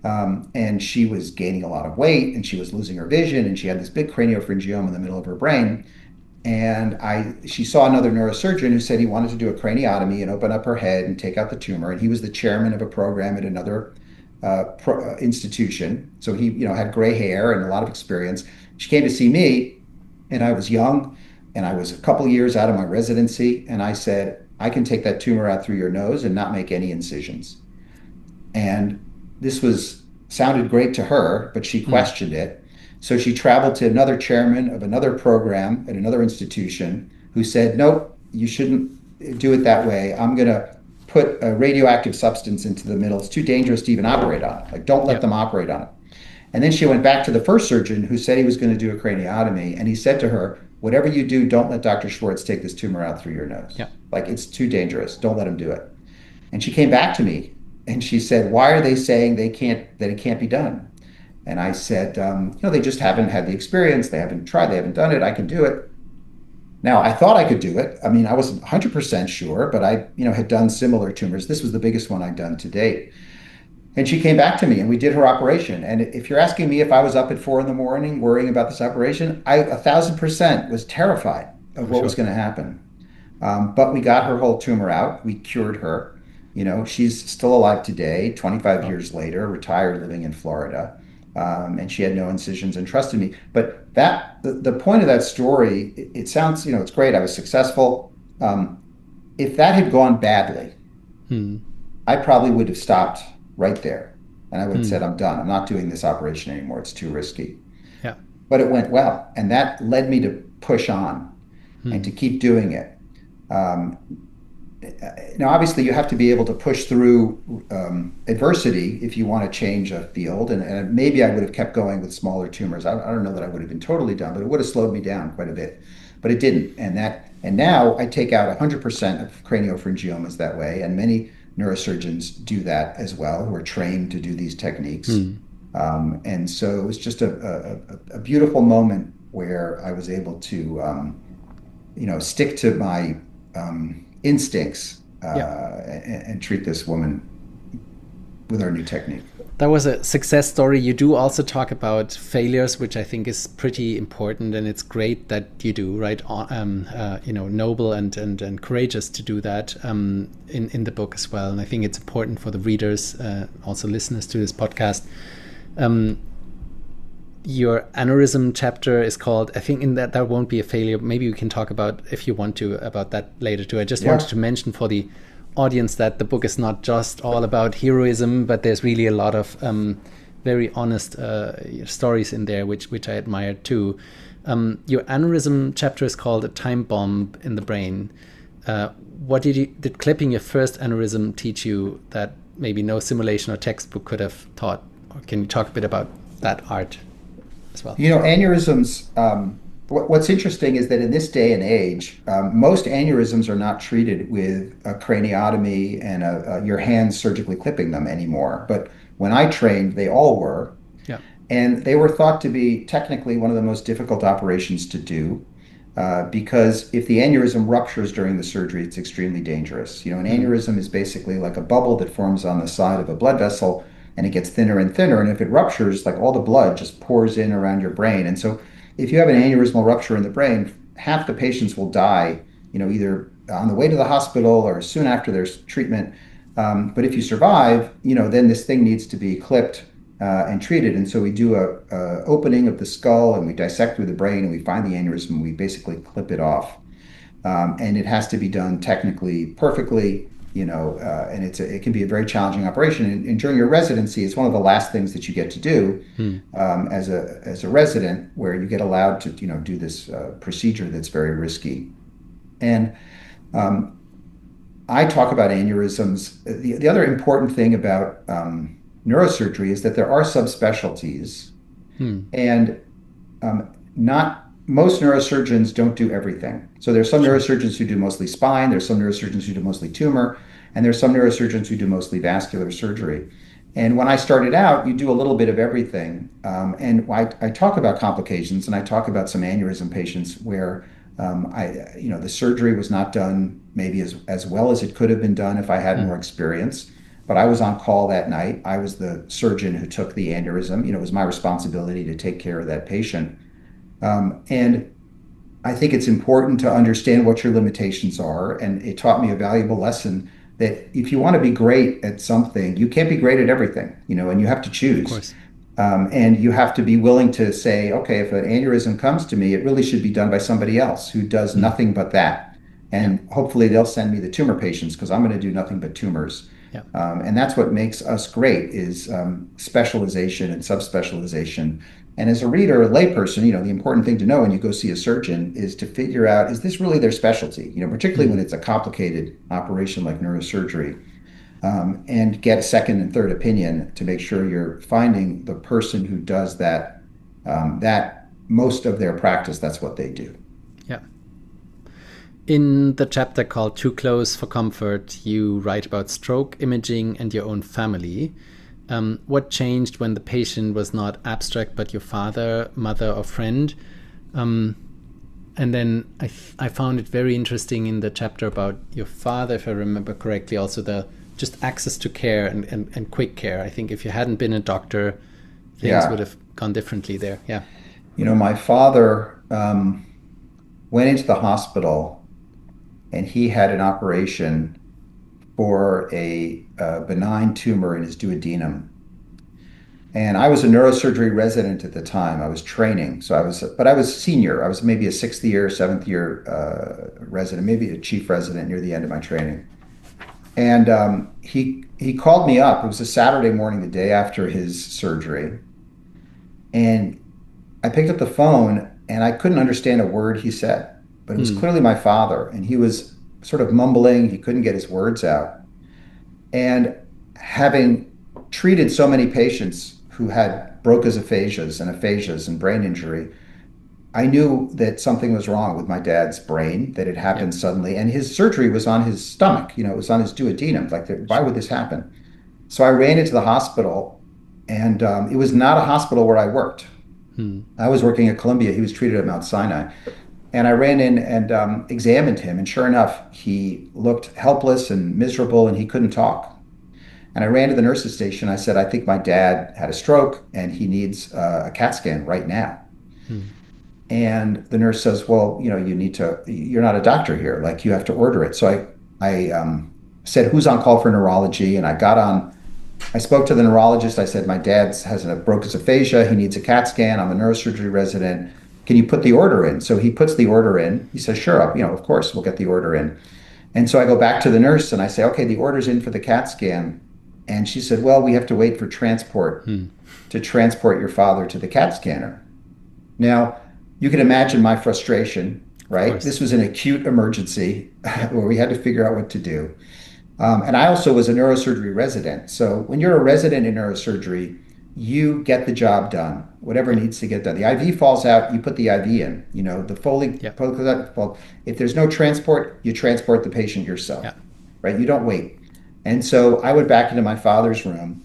And she was gaining a lot of weight, and she was losing her vision, and she had this big craniopharyngioma in the middle of her brain. And she saw another neurosurgeon who said he wanted to do a craniotomy and open up her head and take out the tumor. And he was the chairman of a program at another institution. So he, had gray hair and a lot of experience. She came to see me, and I was young, and I was a couple years out of my residency. And I said, I can take that tumor out through your nose and not make any incisions. And this sounded great to her, but she questioned it. So she traveled to another chairman of another program at another institution who said, nope, you shouldn't do it that way. I'm going to put a radioactive substance into the middle. It's too dangerous to even operate on it. Like, don't let them operate on it. And then she went back to the first surgeon who said he was going to do a craniotomy. And he said to her, whatever you do, don't let Dr. Schwartz take this tumor out through your nose. Yeah. Like, it's too dangerous. Don't let him do it. And she came back to me and she said, why are they saying that it can't be done? And I said, they just haven't had the experience. They haven't tried. They haven't done it. I can do it. Now, I thought I could do it. I mean, I wasn't 100% sure, but I, had done similar tumors. This was the biggest one I'd done to date. And she came back to me and we did her operation. And if you're asking me if I was up at 4 a.m. worrying about this operation, I 1,000% was terrified of what was going to happen. But we got her whole tumor out. We cured her. She's still alive today, 25 years later, retired, living in Florida. And she had no incisions and trusted me. But the point of that story, it sounds, it's great. I was successful. If that had gone badly, I probably would have stopped right there. And I would have said, I'm done. I'm not doing this operation anymore. It's too risky. Yeah. But it went well. And that led me to push on and to keep doing it. Now, obviously, you have to be able to push through adversity if you want to change a field. And maybe I would have kept going with smaller tumors. I don't know that I would have been totally done, but it would have slowed me down quite a bit. But it didn't. And now I take out 100% of craniopharyngiomas that way. And many neurosurgeons do that as well, who are trained to do these techniques. And so it was just a beautiful moment where I was able to, stick to my instincts and treat this woman with our new technique. That was a success story. You do also talk about failures, which I think is pretty important, and it's great that you do, right? Noble and courageous to do that in the book as well. And I think it's important for the readers, also listeners to this podcast. Your aneurysm chapter is called, I think in that won't be a failure. Maybe we can talk about, if you want to, about that later too. I just wanted to mention for the audience that the book is not just all about heroism, but there's really a lot of very honest stories in there, which I admire too. Your aneurysm chapter is called A Time Bomb in the Brain. What did clipping your first aneurysm teach you that maybe no simulation or textbook could have taught? Or can you talk a bit about that art as well? Aneurysms, what's interesting is that in this day and age, most aneurysms are not treated with a craniotomy and your hands surgically clipping them anymore. But when I trained, they all were. Yeah. And they were thought to be technically one of the most difficult operations to do because if the aneurysm ruptures during the surgery, it's extremely dangerous. An aneurysm is basically like a bubble that forms on the side of a blood vessel, and it gets thinner and thinner. And if it ruptures, like all the blood just pours in around your brain. And so if you have an aneurysmal rupture in the brain, half the patients will die, either on the way to the hospital or soon after their treatment. But if you survive, then this thing needs to be clipped and treated. And so we do a opening of the skull and we dissect through the brain and we find the aneurysm and we basically clip it off. And it has to be done technically perfectly. And it can be a very challenging operation. And during your residency, it's one of the last things that you get to do as a resident, where you get allowed to do this procedure that's very risky. And I talk about aneurysms. The other important thing about neurosurgery is that there are subspecialties, and not most neurosurgeons don't do everything. So there's some neurosurgeons who do mostly spine, there's some neurosurgeons who do mostly tumor, and there's some neurosurgeons who do mostly vascular surgery. And when I started out, you do a little bit of everything. And I talk about complications, and I talk about some aneurysm patients where the surgery was not done maybe as well as it could have been done if I had more experience. But I was on call that night. I was the surgeon who took the aneurysm. It was my responsibility to take care of that patient. And I think it's important to understand what your limitations are. And it taught me a valuable lesson that if you want to be great at something, you can't be great at everything, and you have to choose. Of course. And you have to be willing to say, okay, if an aneurysm comes to me, it really should be done by somebody else who does nothing but that. And hopefully they'll send me the tumor patients because I'm going to do nothing but tumors. Yeah. And that's what makes us great is specialization and subspecialization. And as a reader, a layperson, the important thing to know when you go see a surgeon is to figure out, is this really their specialty? Particularly when it's a complicated operation like neurosurgery, and get a second and third opinion to make sure you're finding the person who does that most of their practice, that's what they do. Yeah. In the chapter called Too Close for Comfort, you write about stroke imaging and your own family. What changed when the patient was not abstract, but your father, mother, or friend? And then I found it very interesting in the chapter about your father, if I remember correctly, also the just access to care and quick care. I think if you hadn't been a doctor, things would have gone differently there. Yeah. My father went into the hospital and he had an operation for a benign tumor in his duodenum. And I was a neurosurgery resident at the time. I was training. But I was senior. I was maybe a sixth year, seventh year resident, maybe a chief resident near the end of my training. And he called me up. It was a Saturday morning, the day after his surgery. And I picked up the phone and I couldn't understand a word he said, but it was clearly my father. And he was sort of mumbling. He couldn't get his words out. And having treated so many patients who had Broca's aphasias and brain injury, I knew that something was wrong with my dad's brain, that it happened suddenly. And his surgery was on his stomach, it was on his duodenum. Like, why would this happen? So I ran into the hospital, and it was not a hospital where I worked. I was working at Columbia. He was treated at Mount Sinai. And I ran in and examined him. And sure enough, he looked helpless and miserable, and he couldn't talk. And I ran to the nurse's station. I said, I think my dad had a stroke and he needs a CAT scan right now. And the nurse says, well, you're not a doctor here. Like, you have to order it. So I said, who's on call for neurology? And I spoke to the neurologist. I said, my dad has a Broca's aphasia. He needs a CAT scan. I'm a neurosurgery resident. Can you put the order in? So he puts the order in. He says, sure, of course, we'll get the order in. And so I go back to the nurse and I say, okay, the order's in for the CAT scan. And she said, well, we have to wait for transport to transport your father to the CAT scanner. Now, you can imagine my frustration, right? This was an acute emergency where we had to figure out what to do. And I also was a neurosurgery resident. So when you're a resident in neurosurgery, you get the job done, whatever needs to get done. The IV falls out, you put the IV in. The Foley protocol. If there's no transport, you transport the patient yourself, right? You don't wait. And so I went back into my father's room,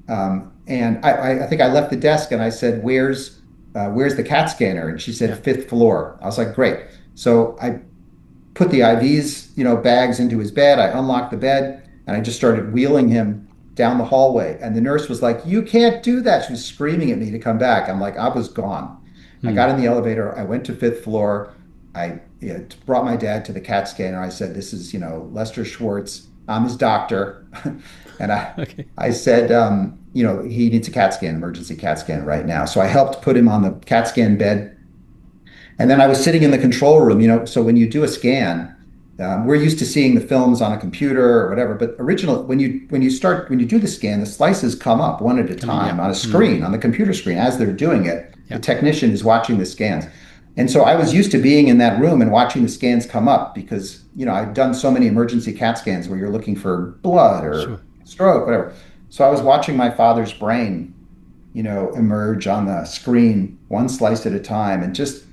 and I think I left the desk and I said, where's the CAT scanner? And she said, fifth floor. I was like, great. So I put the IVs, bags into his bed. I unlocked the bed and I just started wheeling him down the hallway. And the nurse was like, you can't do that. She was screaming at me to come back. I'm like, I was gone. I got in the elevator. I went to fifth floor. I brought my dad to the CAT scanner. I said, this is, Lester Schwartz. I'm his doctor. And I said, he needs a CAT scan, emergency CAT scan right now. So I helped put him on the CAT scan bed. And then I was sitting in the control room, so when you do a scan, we're used to seeing the films on a computer or whatever, but when you do the scan, the slices come up one at a time on a screen, on the computer screen. As they're doing it, the technician is watching the scans. And so I was used to being in that room and watching the scans come up because, I've done so many emergency CAT scans where you're looking for blood or stroke, whatever. So I was watching my father's brain, emerge on the screen one slice at a time. And just,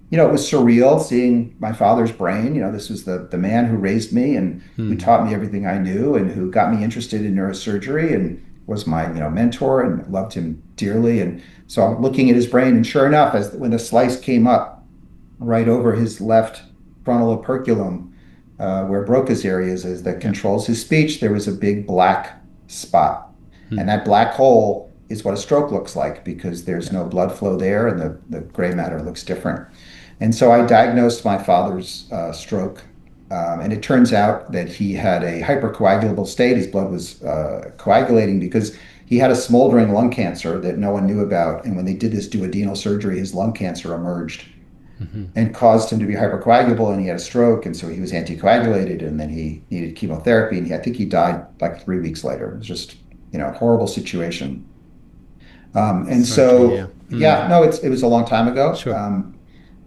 it was surreal seeing my father's brain. This was the man who raised me and who taught me everything I knew and who got me interested in neurosurgery and was my, mentor, and loved him dearly. And so I'm looking at his brain, and sure enough, when the slice came up right over his left frontal operculum, where Broca's area is that controls his speech, there was a big black spot. And that black hole is what a stroke looks like because there's no blood flow there and the gray matter looks different. And so I diagnosed my father's stroke. And it turns out that he had a hypercoagulable state. His blood was coagulating because he had a smoldering lung cancer that no one knew about. And when they did this duodenal surgery, his lung cancer emerged and caused him to be hypercoagulable, and he had a stroke. And so he was anticoagulated, and then he needed chemotherapy. And I think he died like 3 weeks later. It was just, a horrible situation. And so, it was a long time ago.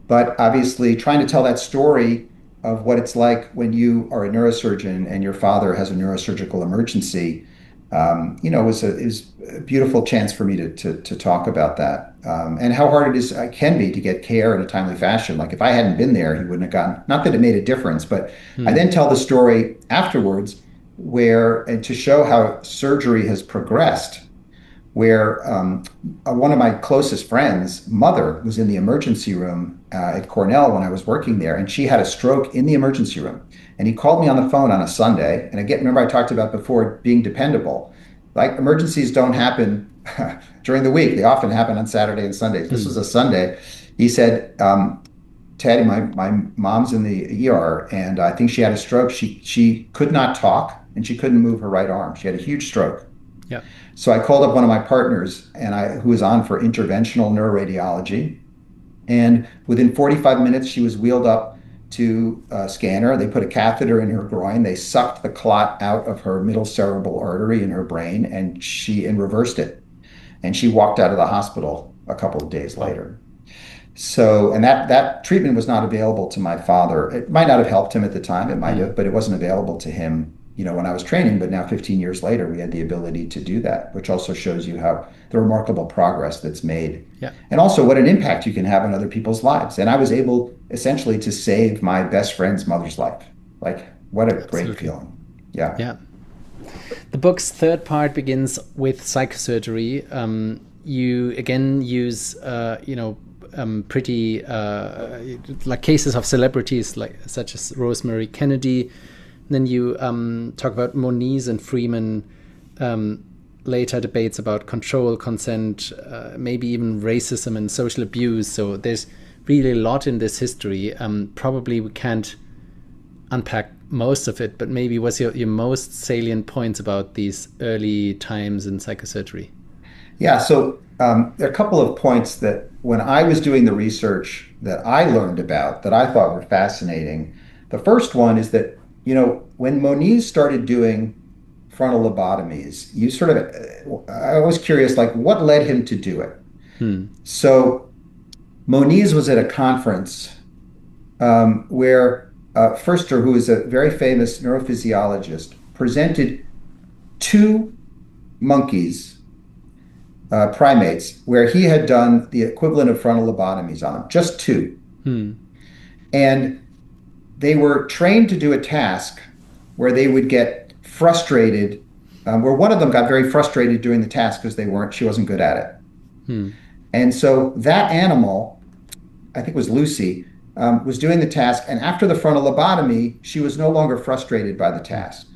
But obviously trying to tell that story of what it's like when you are a neurosurgeon and your father has a neurosurgical emergency, it was a beautiful chance for me to talk about that, and how hard it can be to get care in a timely fashion. Like, if I hadn't been there, he wouldn't have gotten, not that it made a difference, but I then tell the story afterwards and to show how surgery has progressed, where one of my closest friends' mother was in the emergency room at Cornell when I was working there, and she had a stroke in the emergency room. And he called me on the phone on a Sunday. And again, remember I talked about before being dependable. Like, emergencies don't happen during the week. They often happen on Saturday and Sundays. This was a Sunday. He said, Teddy, my mom's in the ER, and I think she had a stroke. She could not talk, and she couldn't move her right arm. She had a huge stroke. Yeah. So I called up one of my partners, who was on for interventional neuroradiology, and within 45 minutes, she was wheeled up to a scanner. They put a catheter in her groin. They sucked the clot out of her middle cerebral artery in her brain, and reversed it. And she walked out of the hospital a couple of days later. So, and that treatment was not available to my father. It might not have helped him at the time. It might have, but it wasn't available to him, when I was training. But now, 15 years later, we had the ability to do that, which also shows you how the remarkable progress that's made. Yeah. And also what an impact you can have on other people's lives. And I was able essentially to save my best friend's mother's life. Like, what a great feeling. Yeah. Yeah. The book's third part begins with psychosurgery. You again use, pretty like cases of celebrities such as Rosemary Kennedy. Then you talk about Moniz and Freeman, later debates about control, consent, maybe even racism and social abuse. So there's really a lot in this history. Probably we can't unpack most of it, but maybe what's your most salient points about these early times in psychosurgery? Yeah, so there are a couple of points that when I was doing the research that I learned about that I thought were fascinating. The first one is that, when Moniz started doing frontal lobotomies, I was curious, like, what led him to do it? So Moniz was at a conference where Furster, who is a very famous neurophysiologist, presented two monkeys, primates, where he had done the equivalent of frontal lobotomies on them, just two. And they were trained to do a task where they would get frustrated, where one of them got very frustrated doing the task because she wasn't good at it. And so that animal, I think it was Lucy, was doing the task, and after the frontal lobotomy, she was no longer frustrated by the task.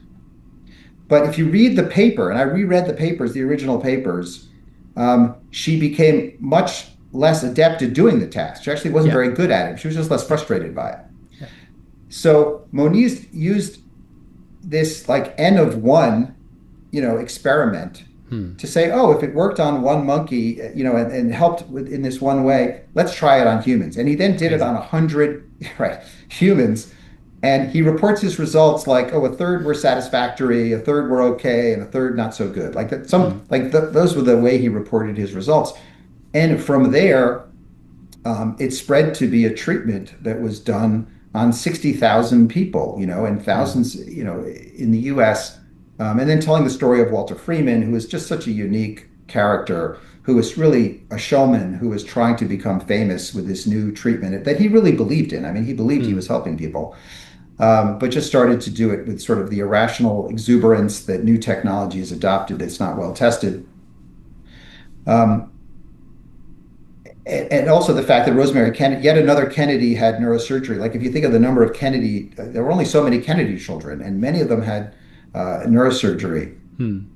But if you read the paper, and I reread the papers, the original papers, she became much less adept at doing the task. She actually wasn't very good at it. She was just less frustrated by it. So Moniz used this like N of one, experiment to say, oh, if it worked on one monkey, and helped in this one way, let's try it on humans. And he then did it on 100 humans. And he reports his results like, oh, a third were satisfactory, a third were okay, and a third not so good. Like that, those were the way he reported his results. And from there, it spread to be a treatment that was done on 60,000 people, and thousands, in the US. And then telling the story of Walter Freeman, who is just such a unique character, who was really a showman, who was trying to become famous with this new treatment that he really believed in. I mean, he believed he was helping people, but just started to do it with sort of the irrational exuberance that new technology has adopted that's not well tested. And also the fact that Rosemary Kennedy, yet another Kennedy, had neurosurgery. Like, if you think of the number of Kennedy, there were only so many Kennedy children, and many of them had neurosurgery. And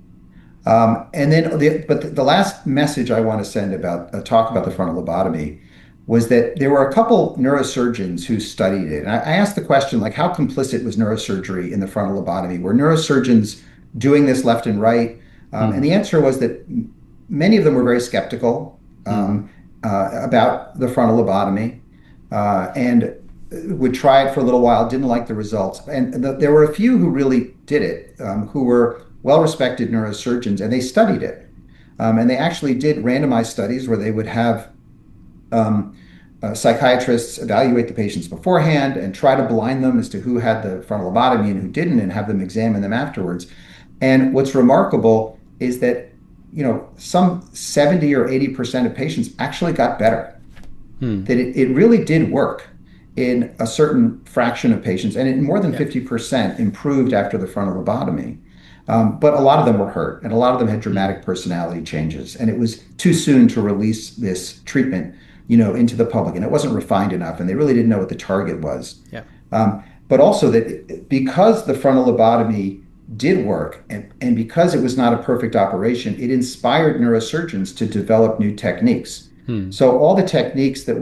then, the last message I want to send about talk about the frontal lobotomy was that there were a couple neurosurgeons who studied it. And I asked the question, like, how complicit was neurosurgery in the frontal lobotomy? Were neurosurgeons doing this left and right? And the answer was that many of them were very skeptical about the frontal lobotomy, and would try it for a little while, didn't like the results. And there were a few who really did it, who were well-respected neurosurgeons, and they studied it. And they actually did randomized studies where they would have psychiatrists evaluate the patients beforehand and try to blind them as to who had the frontal lobotomy and who didn't, and have them examine them afterwards. And what's remarkable is that some 70 or 80% of patients actually got better. That it really did work in a certain fraction of patients, and more than 50% improved after the frontal lobotomy. But a lot of them were hurt, and a lot of them had dramatic personality changes, and it was too soon to release this treatment, into the public, and it wasn't refined enough, and they really didn't know what the target was. But also that because the frontal lobotomy did work, and because it was not a perfect operation, it inspired neurosurgeons to develop new techniques. So all the techniques that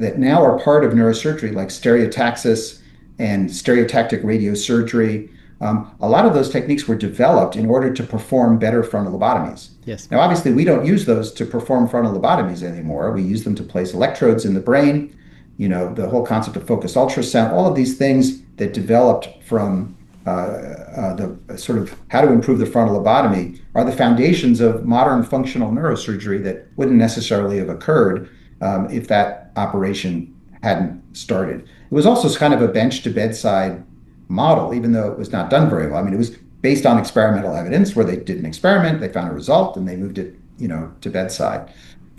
that now are part of neurosurgery, like stereotaxis and stereotactic radiosurgery. A lot of those techniques were developed in order to perform better frontal lobotomies. Yes. Now, obviously, we don't use those to perform frontal lobotomies anymore. We use them to place electrodes in the brain. The whole concept of focused ultrasound, all of these things that developed from the sort of how to improve the frontal lobotomy are the foundations of modern functional neurosurgery that wouldn't necessarily have occurred if that operation hadn't started. It was also kind of a bench to bedside model, even though it was not done very well. I mean, it was based on experimental evidence where they did an experiment, they found a result, and they moved it, to bedside.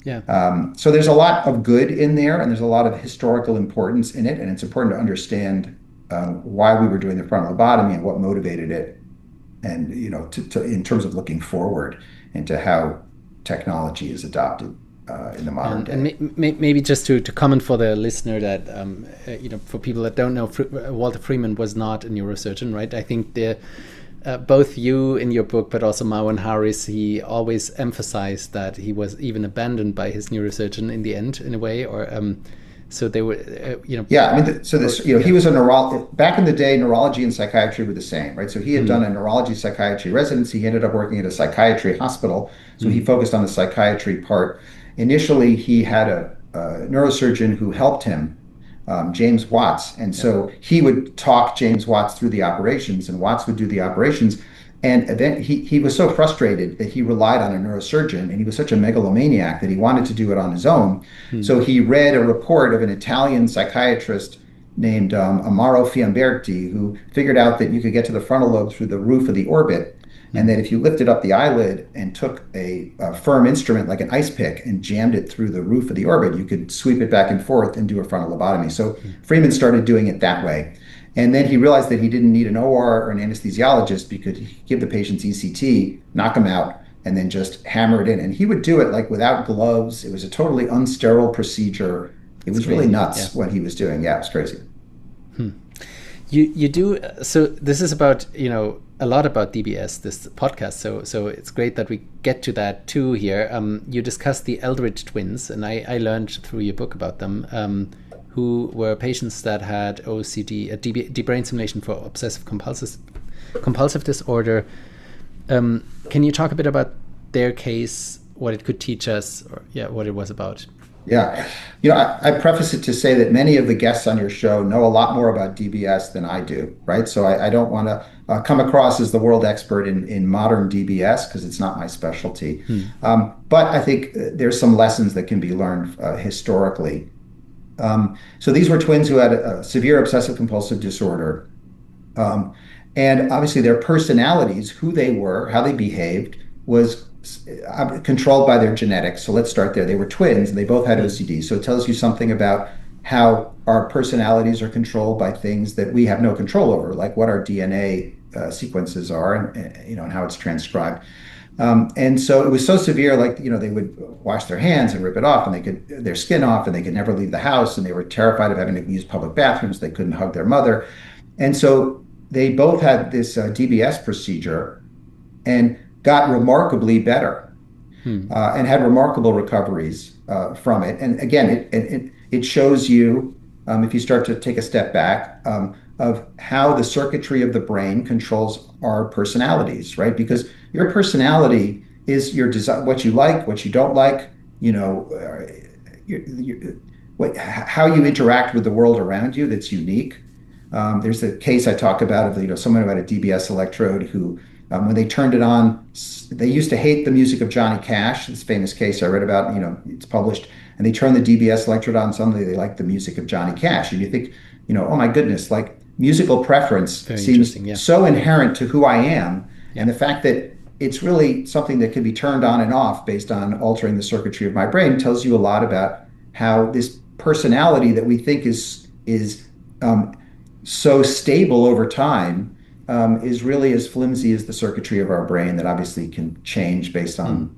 Yeah. So there's a lot of good in there, and there's a lot of historical importance in it, and it's important to understand why we were doing the frontal lobotomy and what motivated it, and in terms of looking forward into how technology is adopted in the modern day. And maybe just to comment for the listener that for people that don't know, Walter Freeman was not a neurosurgeon, right? I think both you in your book, but also Marwan Harris, he always emphasized that he was even abandoned by his neurosurgeon in the end, in a way, or so they were, Yeah, I mean, he was a neurologist. Back in the day, neurology and psychiatry were the same, right? So he had done a neurology psychiatry residency. He ended up working at a psychiatry hospital. So he focused on the psychiatry part. Initially, he had a neurosurgeon who helped him, James Watts. And so he would talk James Watts through the operations, and Watts would do the operations. And then he was so frustrated that he relied on a neurosurgeon, and he was such a megalomaniac that he wanted to do it on his own. So he read a report of an Italian psychiatrist named Amaro Fiamberti, who figured out that you could get to the frontal lobe through the roof of the orbit, and that if you lifted up the eyelid and took a firm instrument like an ice pick and jammed it through the roof of the orbit, you could sweep it back and forth and do a frontal lobotomy. So Freeman started doing it that way. And then he realized that he didn't need an OR or an anesthesiologist because he could give the patients ECT, knock them out, and then just hammer it in. And he would do it like without gloves. It was a totally unsterile procedure. It was really nuts what he was doing. Yeah, it was crazy. You do, so this is about, a lot about DBS, this podcast. So it's great that we get to that too here. You discussed the Eldridge twins, and I learned through your book about them, who were patients that had OCD, deep brain stimulation for obsessive compulsive disorder. Can you talk a bit about their case, what it could teach us, or what it was about? Yeah. I preface it to say that many of the guests on your show know a lot more about DBS than I do, right? So I don't want to come across as the world expert in modern DBS because it's not my specialty. But I think there's some lessons that can be learned historically. So these were twins who had a severe obsessive compulsive disorder. And obviously their personalities, who they were, how they behaved, was controlled by their genetics. So let's start there. They were twins and they both had OCD. So it tells you something about how our personalities are controlled by things that we have no control over, like what our DNA sequences are and how it's transcribed. And so it was so severe, like, they would wash their hands and rip it off, and they could their skin off, and they could never leave the house, and they were terrified of having to use public bathrooms. They couldn't hug their mother. And so they both had this DBS procedure and got remarkably better and had remarkable recoveries from it. And again, it shows you, if you start to take a step back, of how the circuitry of the brain controls our personalities, right? Because your personality is your design, what you like, what you don't like, how you interact with the world around you that's unique. There's a case I talk about of someone who had a DBS electrode who, when they turned it on, they used to hate the music of Johnny Cash. This famous case I read about, it's published, and they turned the DBS electrode on. Suddenly they like the music of Johnny Cash, and you think, oh my goodness, like musical preference seems so inherent to who I am, and the fact that it's really something that can be turned on and off based on altering the circuitry of my brain tells you a lot about how this personality that we think is so stable over time is really as flimsy as the circuitry of our brain that obviously can change based on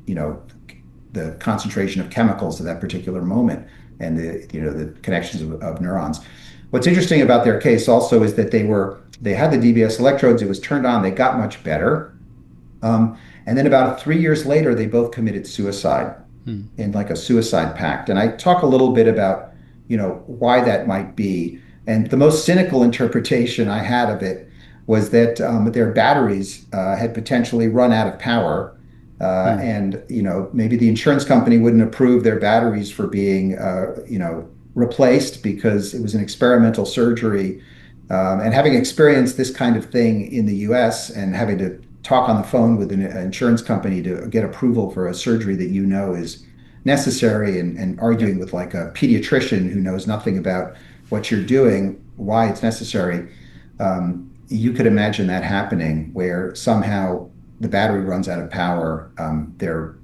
the concentration of chemicals at that particular moment and the connections of neurons. What's interesting about their case also is that they had the DBS electrodes. It was turned on. They got much better. And then about 3 years later, they both committed suicide in like a suicide pact. And I talk a little bit about why that might be. And the most cynical interpretation I had of it was that their batteries had potentially run out of power. And maybe the insurance company wouldn't approve their batteries for being replaced because it was an experimental surgery. And having experienced this kind of thing in the US and having to talk on the phone with an insurance company to get approval for a surgery that is necessary, and arguing with like a pediatrician who knows nothing about what you're doing, why it's necessary, you could imagine that happening where somehow the battery runs out of power, their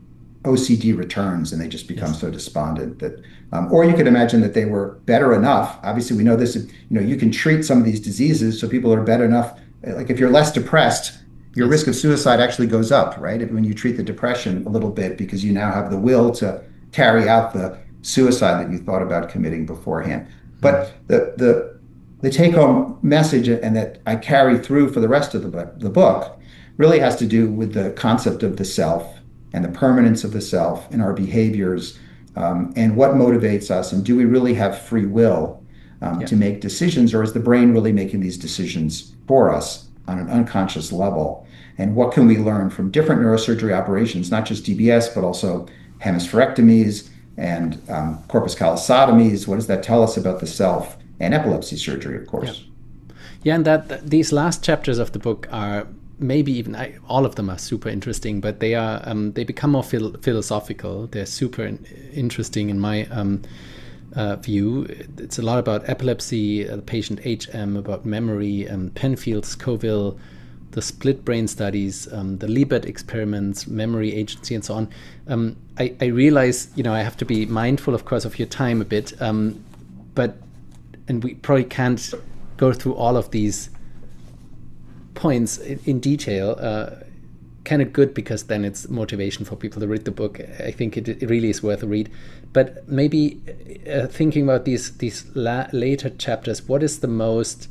OCD returns, and they just become so despondent that, or you could imagine that they were better enough. Obviously, we know this, you can treat some of these diseases so people are better enough. Like if you're less depressed, your risk of suicide actually goes up, right? When you treat the depression a little bit, because you now have the will to carry out the suicide that you thought about committing beforehand. But the take-home message, and that I carry through for the rest of the book, really has to do with the concept of the self and the permanence of the self in our behaviors, and what motivates us, and do we really have free will to make decisions, or is the brain really making these decisions for us on an unconscious level? And what can we learn from different neurosurgery operations, not just DBS, but also hemispherectomies and corpus callosotomies? What does that tell us about the self? And epilepsy surgery, of course. Yeah, and these last chapters of the book are maybe even, all of them are super interesting, but they become more philosophical. They're super interesting in my view. It's a lot about epilepsy, patient HM, about memory, Penfield, Scoville, the split brain studies, the Libet experiments, memory agency, and so on. I realize, I have to be mindful, of course, of your time a bit, and we probably can't go through all of these points in detail. Kind of good, because then it's motivation for people to read the book. I think it really is worth a read. But maybe thinking about these later chapters, what is the most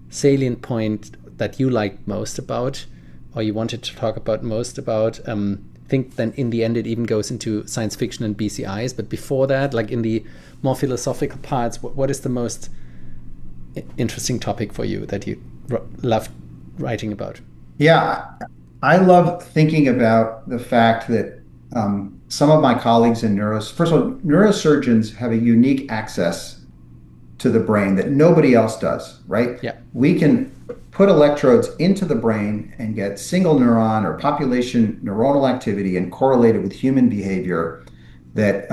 salient point that you liked most about, or you wanted to talk about most about? I think then in the end it even goes into science fiction and BCIs. But before that, like in the more philosophical parts, what is the most interesting topic for you that you love writing about? Yeah, I love thinking about the fact that some of my colleagues in first of all, neurosurgeons have a unique access to the brain that nobody else does, right? Yeah. We can put electrodes into the brain and get single neuron or population neuronal activity and correlate it with human behavior that,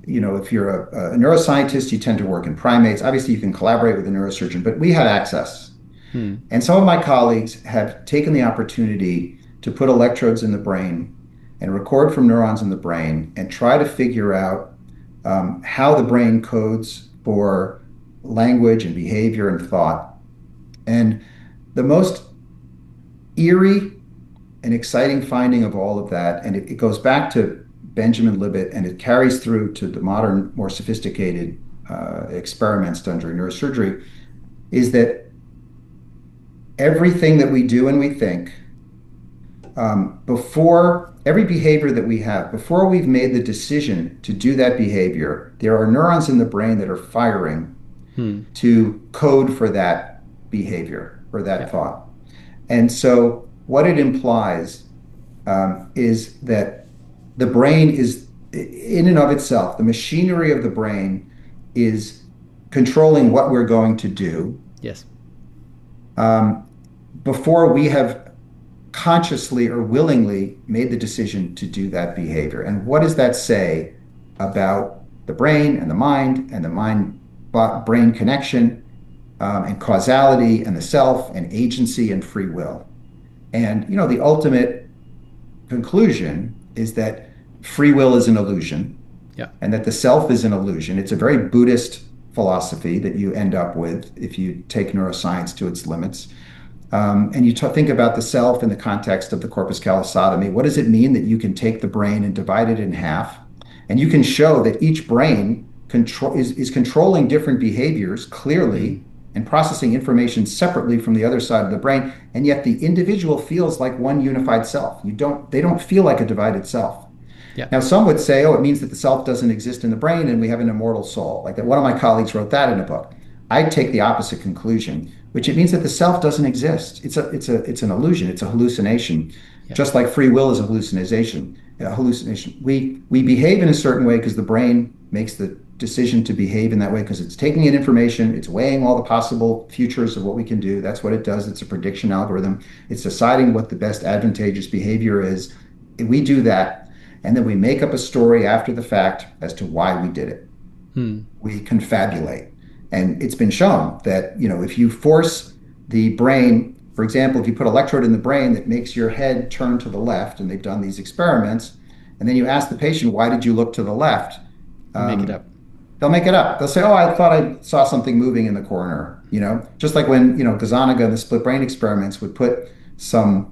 if you're a neuroscientist, you tend to work in primates. Obviously, you can collaborate with a neurosurgeon, but we have access. And some of my colleagues have taken the opportunity to put electrodes in the brain and record from neurons in the brain and try to figure out how the brain codes for language and behavior and thought. And the most eerie and exciting finding of all of that, and it goes back to Benjamin Libet, and it carries through to the modern, more sophisticated experiments done during neurosurgery, is that everything that we do and we think, before every behavior that we have, before we've made the decision to do that behavior, there are neurons in the brain that are firing to code for that behavior or that thought. And so what it implies is that the brain is, in and of itself, the machinery of the brain is controlling what we're going to do. Yes. Before we have consciously or willingly made the decision to do that behavior. And what does that say about the brain and the mind-brain connection, and causality, and the self, and agency, and free will? And, the ultimate conclusion is that free will is an illusion, and that the self is an illusion. It's a very Buddhist philosophy that you end up with if you take neuroscience to its limits. And you think about the self in the context of the corpus callosotomy. What does it mean that you can take the brain and divide it in half? And you can show that each brain is controlling different behaviors clearly and processing information separately from the other side of the brain. And yet the individual feels like one unified self. They don't feel like a divided self. Yeah. Now, some would say, oh, it means that the self doesn't exist in the brain and we have an immortal soul. Like that, one of my colleagues wrote that in a book. I take the opposite conclusion, which it means that the self doesn't exist. It's an illusion. It's a hallucination, Yeah. just like free will is a hallucination. A hallucination. We behave in a certain way because the brain makes the decision to behave in that way because it's taking in information, it's weighing all the possible futures of what we can do. That's what it does. It's a prediction algorithm. It's deciding what the best advantageous behavior is. We do that, and then we make up a story after the fact as to why we did it. We confabulate. And it's been shown that, if you force the brain, for example, if you put an electrode in the brain that makes your head turn to the left, and they've done these experiments, and then you ask the patient, why did you look to the left? Make it up. They'll make it up. They'll say, oh, I thought I saw something moving in the corner, just like when, Gazzaniga and the split brain experiments would put some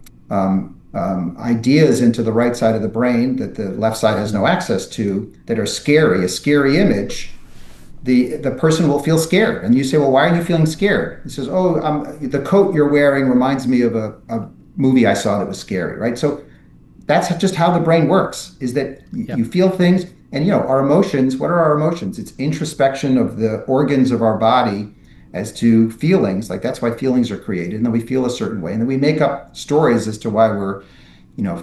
ideas into the right side of the brain that the left side has no access to that are scary, a scary image. The person will feel scared. And you say, well, why are you feeling scared? He says, oh, the coat you're wearing reminds me of a movie I saw that was scary, right? So that's just how the brain works, is that you feel things. And, our emotions, what are our emotions? It's introspection of the organs of our body as to feelings. Like that's why feelings are created. And then we feel a certain way. And then we make up stories as to why we're,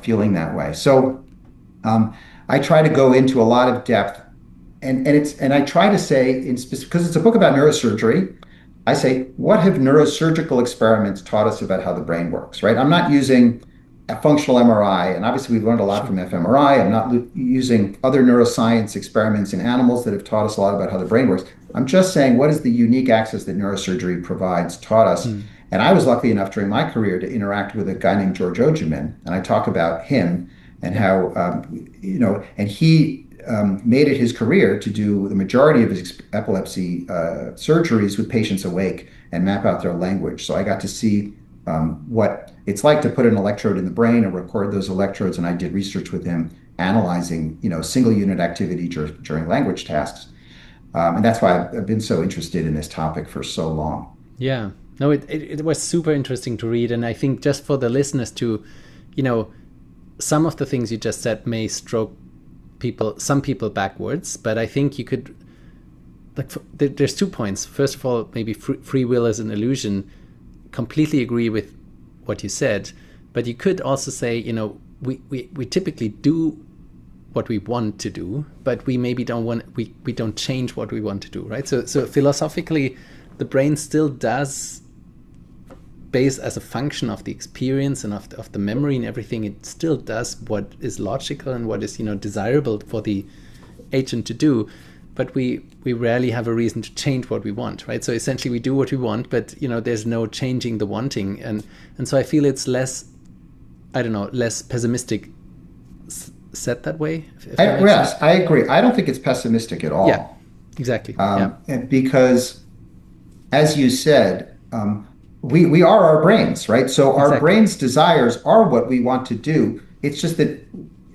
feeling that way. So I try to go into a lot of depth. And I try to say, because it's a book about neurosurgery, I say, what have neurosurgical experiments taught us about how the brain works, right? I'm not using a functional MRI, and obviously we've learned a lot from fMRI. I'm not using other neuroscience experiments in animals that have taught us a lot about how the brain works. I'm just saying, what is the unique access that neurosurgery provides, taught us? And I was lucky enough during my career to interact with a guy named George Ojiman, and I talk about him and how, and he made it his career to do the majority of his epilepsy surgeries with patients awake and map out their language. So I got to see what it's like to put an electrode in the brain and record those electrodes. And I did research with him analyzing, single unit activity during language tasks. And that's why I've been so interested in this topic for so long. Yeah, no, it was super interesting to read. And I think just for the listeners to, some of the things you just said may stroke some people backwards, but I think you could, there's 2 points. First of all, maybe free will is an illusion. Completely agree with what you said, but you could also say, we typically do what we want to do, but we maybe we don't change what we want to do, right? So philosophically, the brain still does, based as a function of the experience and of the memory and everything, it still does what is logical and what is desirable for the agent to do. But we rarely have a reason to change what we want, right? So essentially we do what we want, but there's no changing the wanting. And so I feel it's less pessimistic set that way. Yes, I agree. I don't think it's pessimistic at all. Yeah, exactly. Because as you said, we are our brains, right? So our brain's desires are what we want to do. It's just that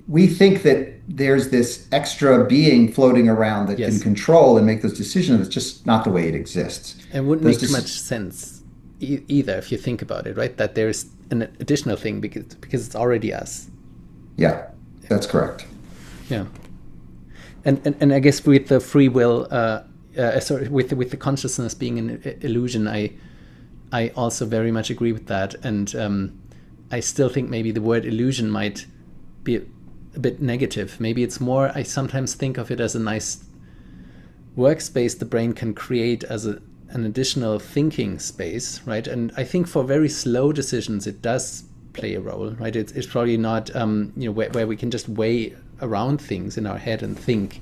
we think that there's this extra being floating around that can control and make those decisions. It's just not the way it exists. It wouldn't make too much sense either if you think about it, right? That there's an additional thing because it's already us. Yeah, that's correct. Yeah. And I guess with the free will, with the consciousness being an illusion, I also very much agree with that. And I still think maybe the word illusion might be a bit negative. Maybe it's more, I sometimes think of it as a nice workspace the brain can create as an additional thinking space, right? And I think for very slow decisions, it does play a role, right? It's probably not, where we can just weigh around things in our head and think.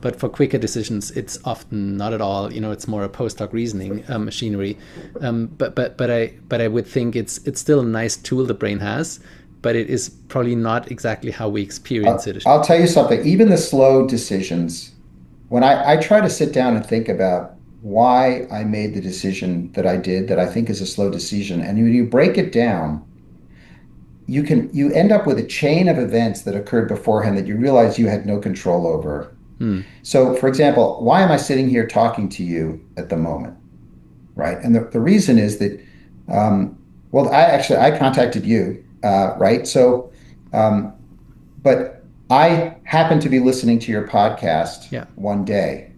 But for quicker decisions, it's often not at all. It's more a post hoc reasoning machinery. But I would think it's still a nice tool the brain has, but it is probably not exactly how we experience it. I'll tell you something. Even the slow decisions, when I try to sit down and think about why I made the decision that I did, that I think is a slow decision, and when you break it down, you end up with a chain of events that occurred beforehand that you realize you had no control over. So, for example, why am I sitting here talking to you at the moment, right? And the reason is that, I contacted you, right? So, but I happened to be listening to your podcast Yeah. one day,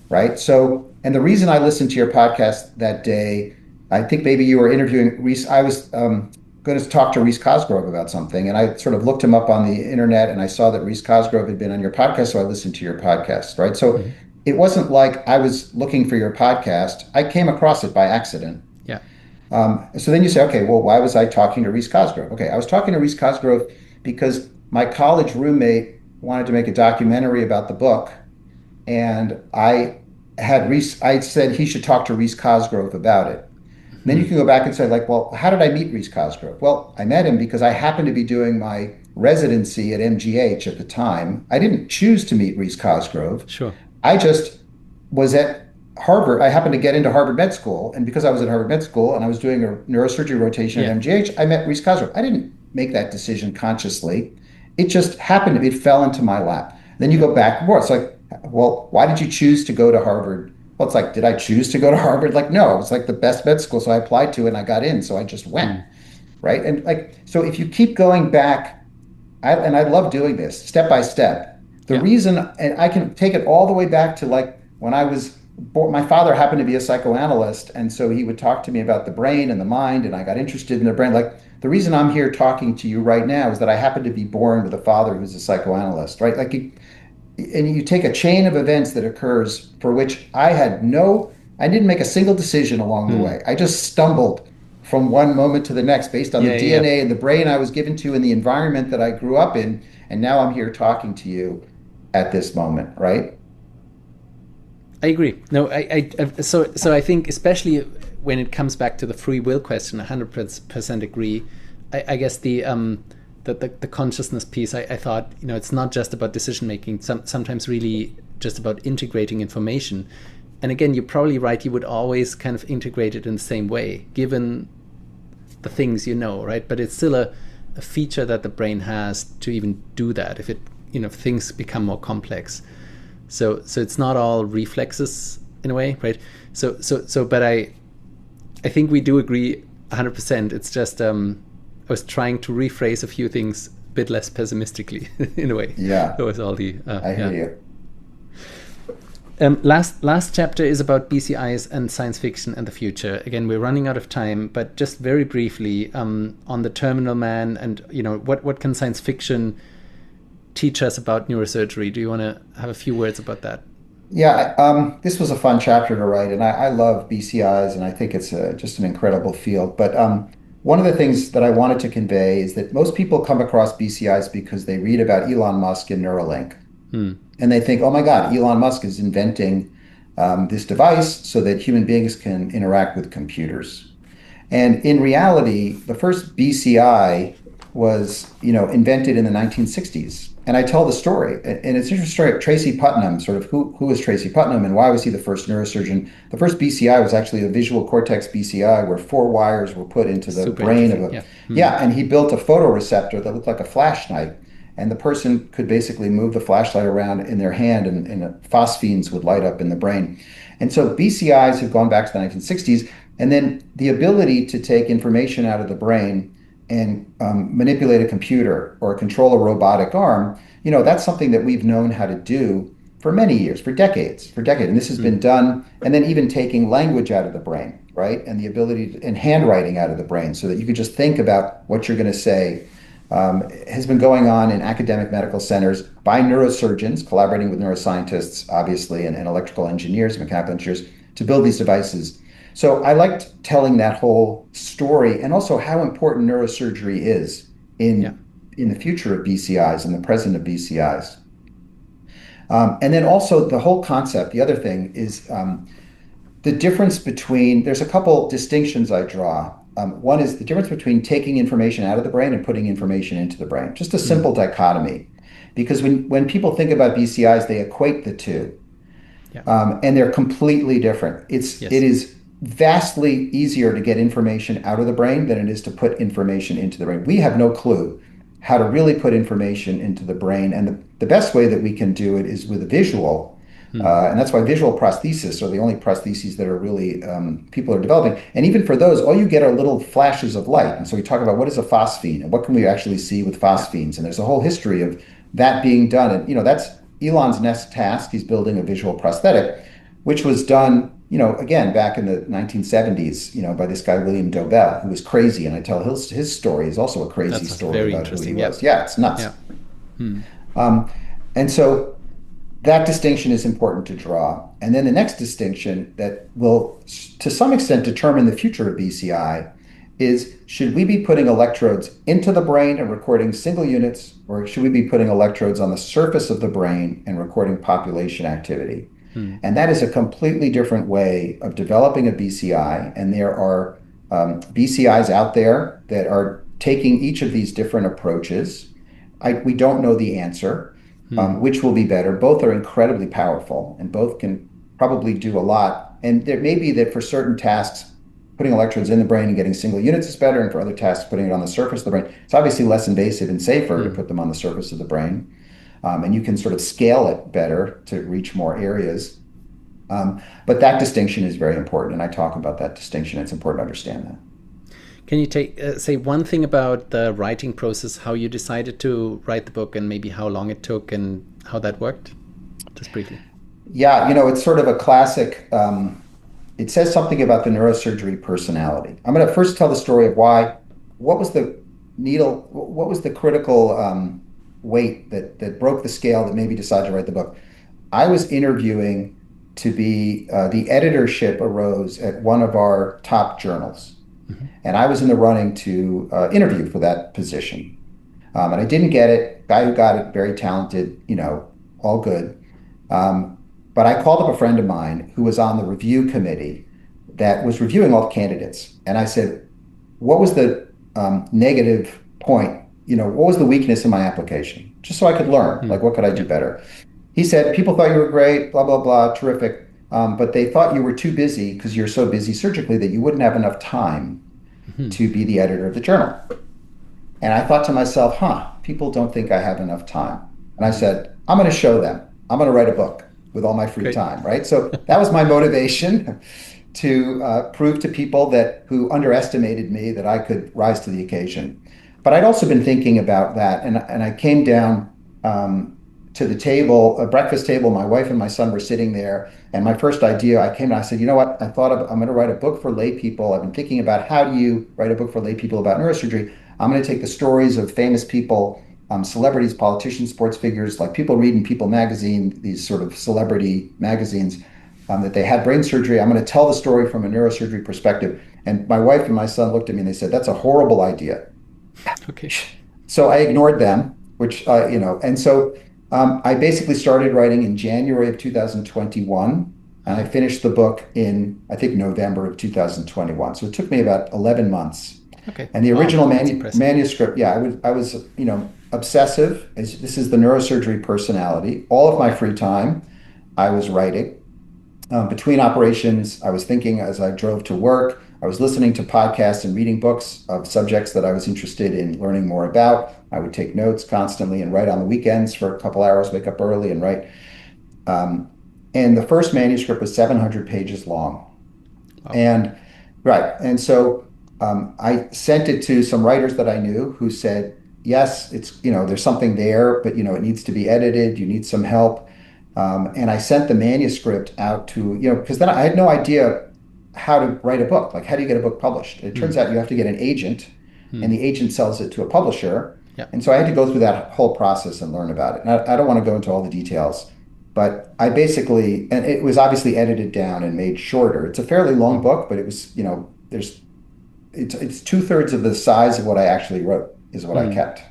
right? So, and the reason I listened to your podcast that day, I think maybe you were interviewing Reese. I was going to talk to Reese Cosgrove about something, and I sort of looked him up on the internet, and I saw that Reese Cosgrove had been on your podcast, so I listened to your podcast, right? So Hmm. it wasn't like I was looking for your podcast. I came across it by accident. Yeah. So then you say, okay, well, why was I talking to Reese Cosgrove? Okay, I was talking to Reese Cosgrove because my college roommate wanted to make a documentary about the book, and I said he should talk to Reese Cosgrove about it. And then Hmm. you can go back and say, like, well, how did I meet Reese Cosgrove? Well, I met him because I happened to be doing my residency at MGH at the time. I didn't choose to meet Reese Cosgrove. Sure. I just was at Harvard. I happened to get into Harvard Med School. And because I was at Harvard Med School and I was doing a neurosurgery rotation at Yeah. MGH, I met Reese Cosgrove. I didn't make that decision consciously. It just happened. It fell into my lap. Then you Yeah. go back and forth. It's like, well, why did you choose to go to Harvard? Well, it's like, did I choose to go to Harvard? Like, no, it's like the best med school. So I applied to it and I got in. So I just went. Hmm. Right. And like, so if you keep going back, and I love doing this step by step. The Yeah. reason, and I can take it all the way back to like when I was born, my father happened to be a psychoanalyst. And so he would talk to me about the brain and the mind, and I got interested in the brain. Like the reason I'm here talking to you right now is that I happen to be born with a father who's a psychoanalyst, right? Like, and you take a chain of events that occurs for which I didn't make a single decision along the Hmm. way. I just stumbled from one moment to the next based on the Yeah. Yeah. DNA and the brain I was given to and the environment that I grew up in. And now I'm here talking to you at this moment, right? I agree. No, so I think especially when it comes back to the free will question, 100% agree. I guess the consciousness piece. I thought, it's not just about decision making. Sometimes really just about integrating information. And again, you're probably right. You would always kind of integrate it in the same way, given the things right? But it's still a feature that the brain has to even do that. If things become more complex. So it's not all reflexes in a way, right? But I think we do agree 100%. It's just I was trying to rephrase a few things a bit less pessimistically in a way. Yeah, That was all the I hear you. Last chapter is about BCIs and science fiction and the future. Again, we're running out of time, but just very briefly on the Terminal Man and what can science fiction teach us about neurosurgery? Do you want to have a few words about that? Yeah, this was a fun chapter to write, and I love BCIs, and I think it's just an incredible field. But one of the things that I wanted to convey is that most people come across BCIs because they read about Elon Musk and Neuralink, and they think, oh my God, Elon Musk is inventing this device so that human beings can interact with computers. And in reality, the first BCI was, invented in the 1960s. And I tell the story, and it's an interesting story. Tracy Putnam, sort of who was Tracy Putnam and why was he the first neurosurgeon? The first BCI was actually a visual cortex BCI where 4 wires were put into the Super brain of interesting. yeah, and he built a photoreceptor that looked like a flashlight. And the person could basically move the flashlight around in their hand and phosphines would light up in the brain. And so BCIs have gone back to the 1960s. And then the ability to take information out of the brain and manipulate a computer or control a robotic arm, that's something that we've known how to do for many years, for decades. And this has been done. And then even taking language out of the brain, right? And the ability and handwriting out of the brain so that you could just think about what you're going to say has been going on in academic medical centers by neurosurgeons, collaborating with neuroscientists, obviously, and electrical engineers, mechanical engineers, to build these devices. So I liked telling that whole story and also how important neurosurgery is in the future of BCIs and the present of BCIs. And then also the whole concept, the other thing is the difference between, there's a couple distinctions I draw. One is the difference between taking information out of the brain and putting information into the brain. Just a simple dichotomy. Because when people think about BCIs, they equate the two. And they're completely different. It is vastly easier to get information out of the brain than it is to put information into the brain. We have no clue how to really put information into the brain. And the best way that we can do it is with a visual. And that's why visual prosthesis are the only prostheses that are really people are developing. And even for those, all you get are little flashes of light. And so we talk about what is a phosphene and what can we actually see with phosphines. And there's a whole history of that being done, and that's Elon's next task. He's building a visual prosthetic, which was done, again, back in the 1970s, by this guy, William Dobell, who was crazy. And I tell his story is also a crazy That's story very about who he interesting. was. Yeah, it's nuts. Yeah. Hmm. And so that distinction is important to draw. And then the next distinction that will, to some extent, determine the future of BCI is, should we be putting electrodes into the brain and recording single units, or should we be putting electrodes on the surface of the brain and recording population activity? And that is a completely different way of developing a BCI. And there are BCIs out there that are taking each of these different approaches. We don't know the answer, which will be better. Both are incredibly powerful, and both can probably do a lot. And there may be that for certain tasks, putting electrodes in the brain and getting single units is better, and for other tasks, putting it on the surface of the brain. It's obviously less invasive and safer to put them on the surface of the brain. And you can sort of scale it better to reach more areas. But that distinction is very important, and I talk about that distinction. It's important to understand that. Can you say one thing about the writing process, how you decided to write the book, and maybe how long it took and how that worked? Just briefly. Yeah, it's sort of a classic. It says something about the neurosurgery personality. I'm going to first tell the story of what was the critical weight that broke the scale that made me decide to write the book. I was interviewing to be, the editorship arose at one of our top journals. And I was in the running to interview for that position. And I didn't get it. Guy who got it, very talented, all good. But I called up a friend of mine who was on the review committee that was reviewing all the candidates. And I said, what was the negative point? What was the weakness in my application? Just so I could learn, like, what could I do better? He said, people thought you were great, blah, blah, blah, terrific. But they thought you were too busy because you're so busy surgically that you wouldn't have enough time to be the editor of the journal. And I thought to myself, people don't think I have enough time. And I said, I'm going to show them. I'm going to write a book with all my free time, right? So that was my motivation to prove to people who underestimated me that I could rise to the occasion. But I'd also been thinking about that, and I came down to the table, a breakfast table. My wife and my son were sitting there, and my first idea, I came and I said, you know what? I'm going to write a book for lay people. I've been thinking about, how do you write a book for lay people about neurosurgery? I'm going to take the stories of famous people, celebrities, politicians, sports figures, like people read in People magazine, these sort of celebrity magazines, that they had brain surgery. I'm going to tell the story from a neurosurgery perspective. And my wife and my son looked at me and they said, that's a horrible idea. Okay. So I ignored them, which, and so I basically started writing in January of 2021, and I finished the book in, I think, November of 2021. So it took me about 11 months. Okay. And the original manuscript, I was obsessive. This is the neurosurgery personality. All of my free time, I was writing. Between operations, I was thinking as I drove to work. I was listening to podcasts and reading books of subjects that I was interested in learning more about. I would take notes constantly and write on the weekends for a couple hours, wake up early and write. And the first manuscript was 700 pages long. Wow. And so I sent it to some writers that I knew who said, yes, it's, there's something there, but, it needs to be edited. You need some help. And I sent the manuscript out to, because then I had no idea how to write a book. Like, how do you get a book published? It turns out you have to get an agent, and the agent sells it to a publisher. Yep. And so I had to go through that whole process and learn about it. And I don't want to go into all the details, but I basically, and it was obviously edited down and made shorter. It's a fairly long book, but it was, it's 2/3 of the size of what I actually wrote is what I kept.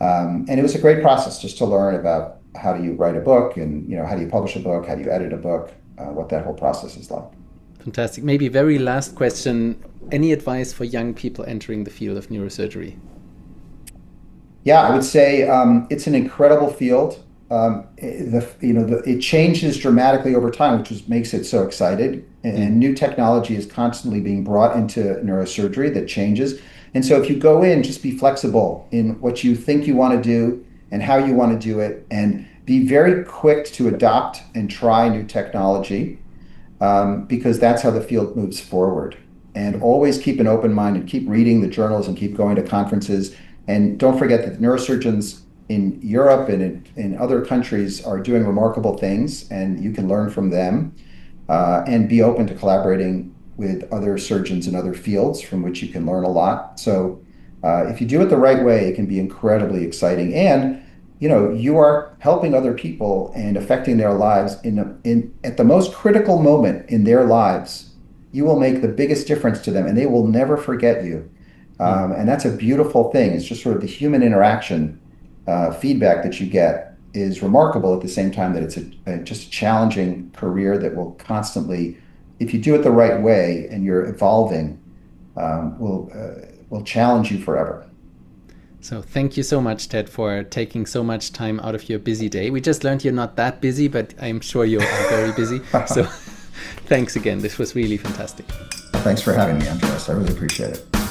And it was a great process just to learn about how do you write a book, and how do you publish a book, how do you edit a book, what that whole process is like. Fantastic. Maybe very last question. Any advice for young people entering the field of neurosurgery? Yeah, I would say it's an incredible field. It changes dramatically over time, which makes it so exciting. And new technology is constantly being brought into neurosurgery that changes. And so if you go in, just be flexible in what you think you want to do and how you want to do it, and be very quick to adopt and try new technology, because that's how the field moves forward. And always keep an open mind and keep reading the journals and keep going to conferences. And don't forget that neurosurgeons in Europe and in other countries are doing remarkable things, and you can learn from them and be open to collaborating with other surgeons in other fields from which you can learn a lot. So if you do it the right way, it can be incredibly exciting. And you are helping other people and affecting their lives at the most critical moment in their lives. You will make the biggest difference to them, and they will never forget you. And that's a beautiful thing. It's just sort of the human interaction feedback that you get is remarkable, at the same time that it's just a challenging career that will constantly, if you do it the right way and you're evolving, will challenge you forever. So thank you so much, Ted, for taking so much time out of your busy day. We just learned you're not that busy, but I'm sure you are very busy. So thanks again. This was really fantastic. Thanks for having me, Andreas. I really appreciate it.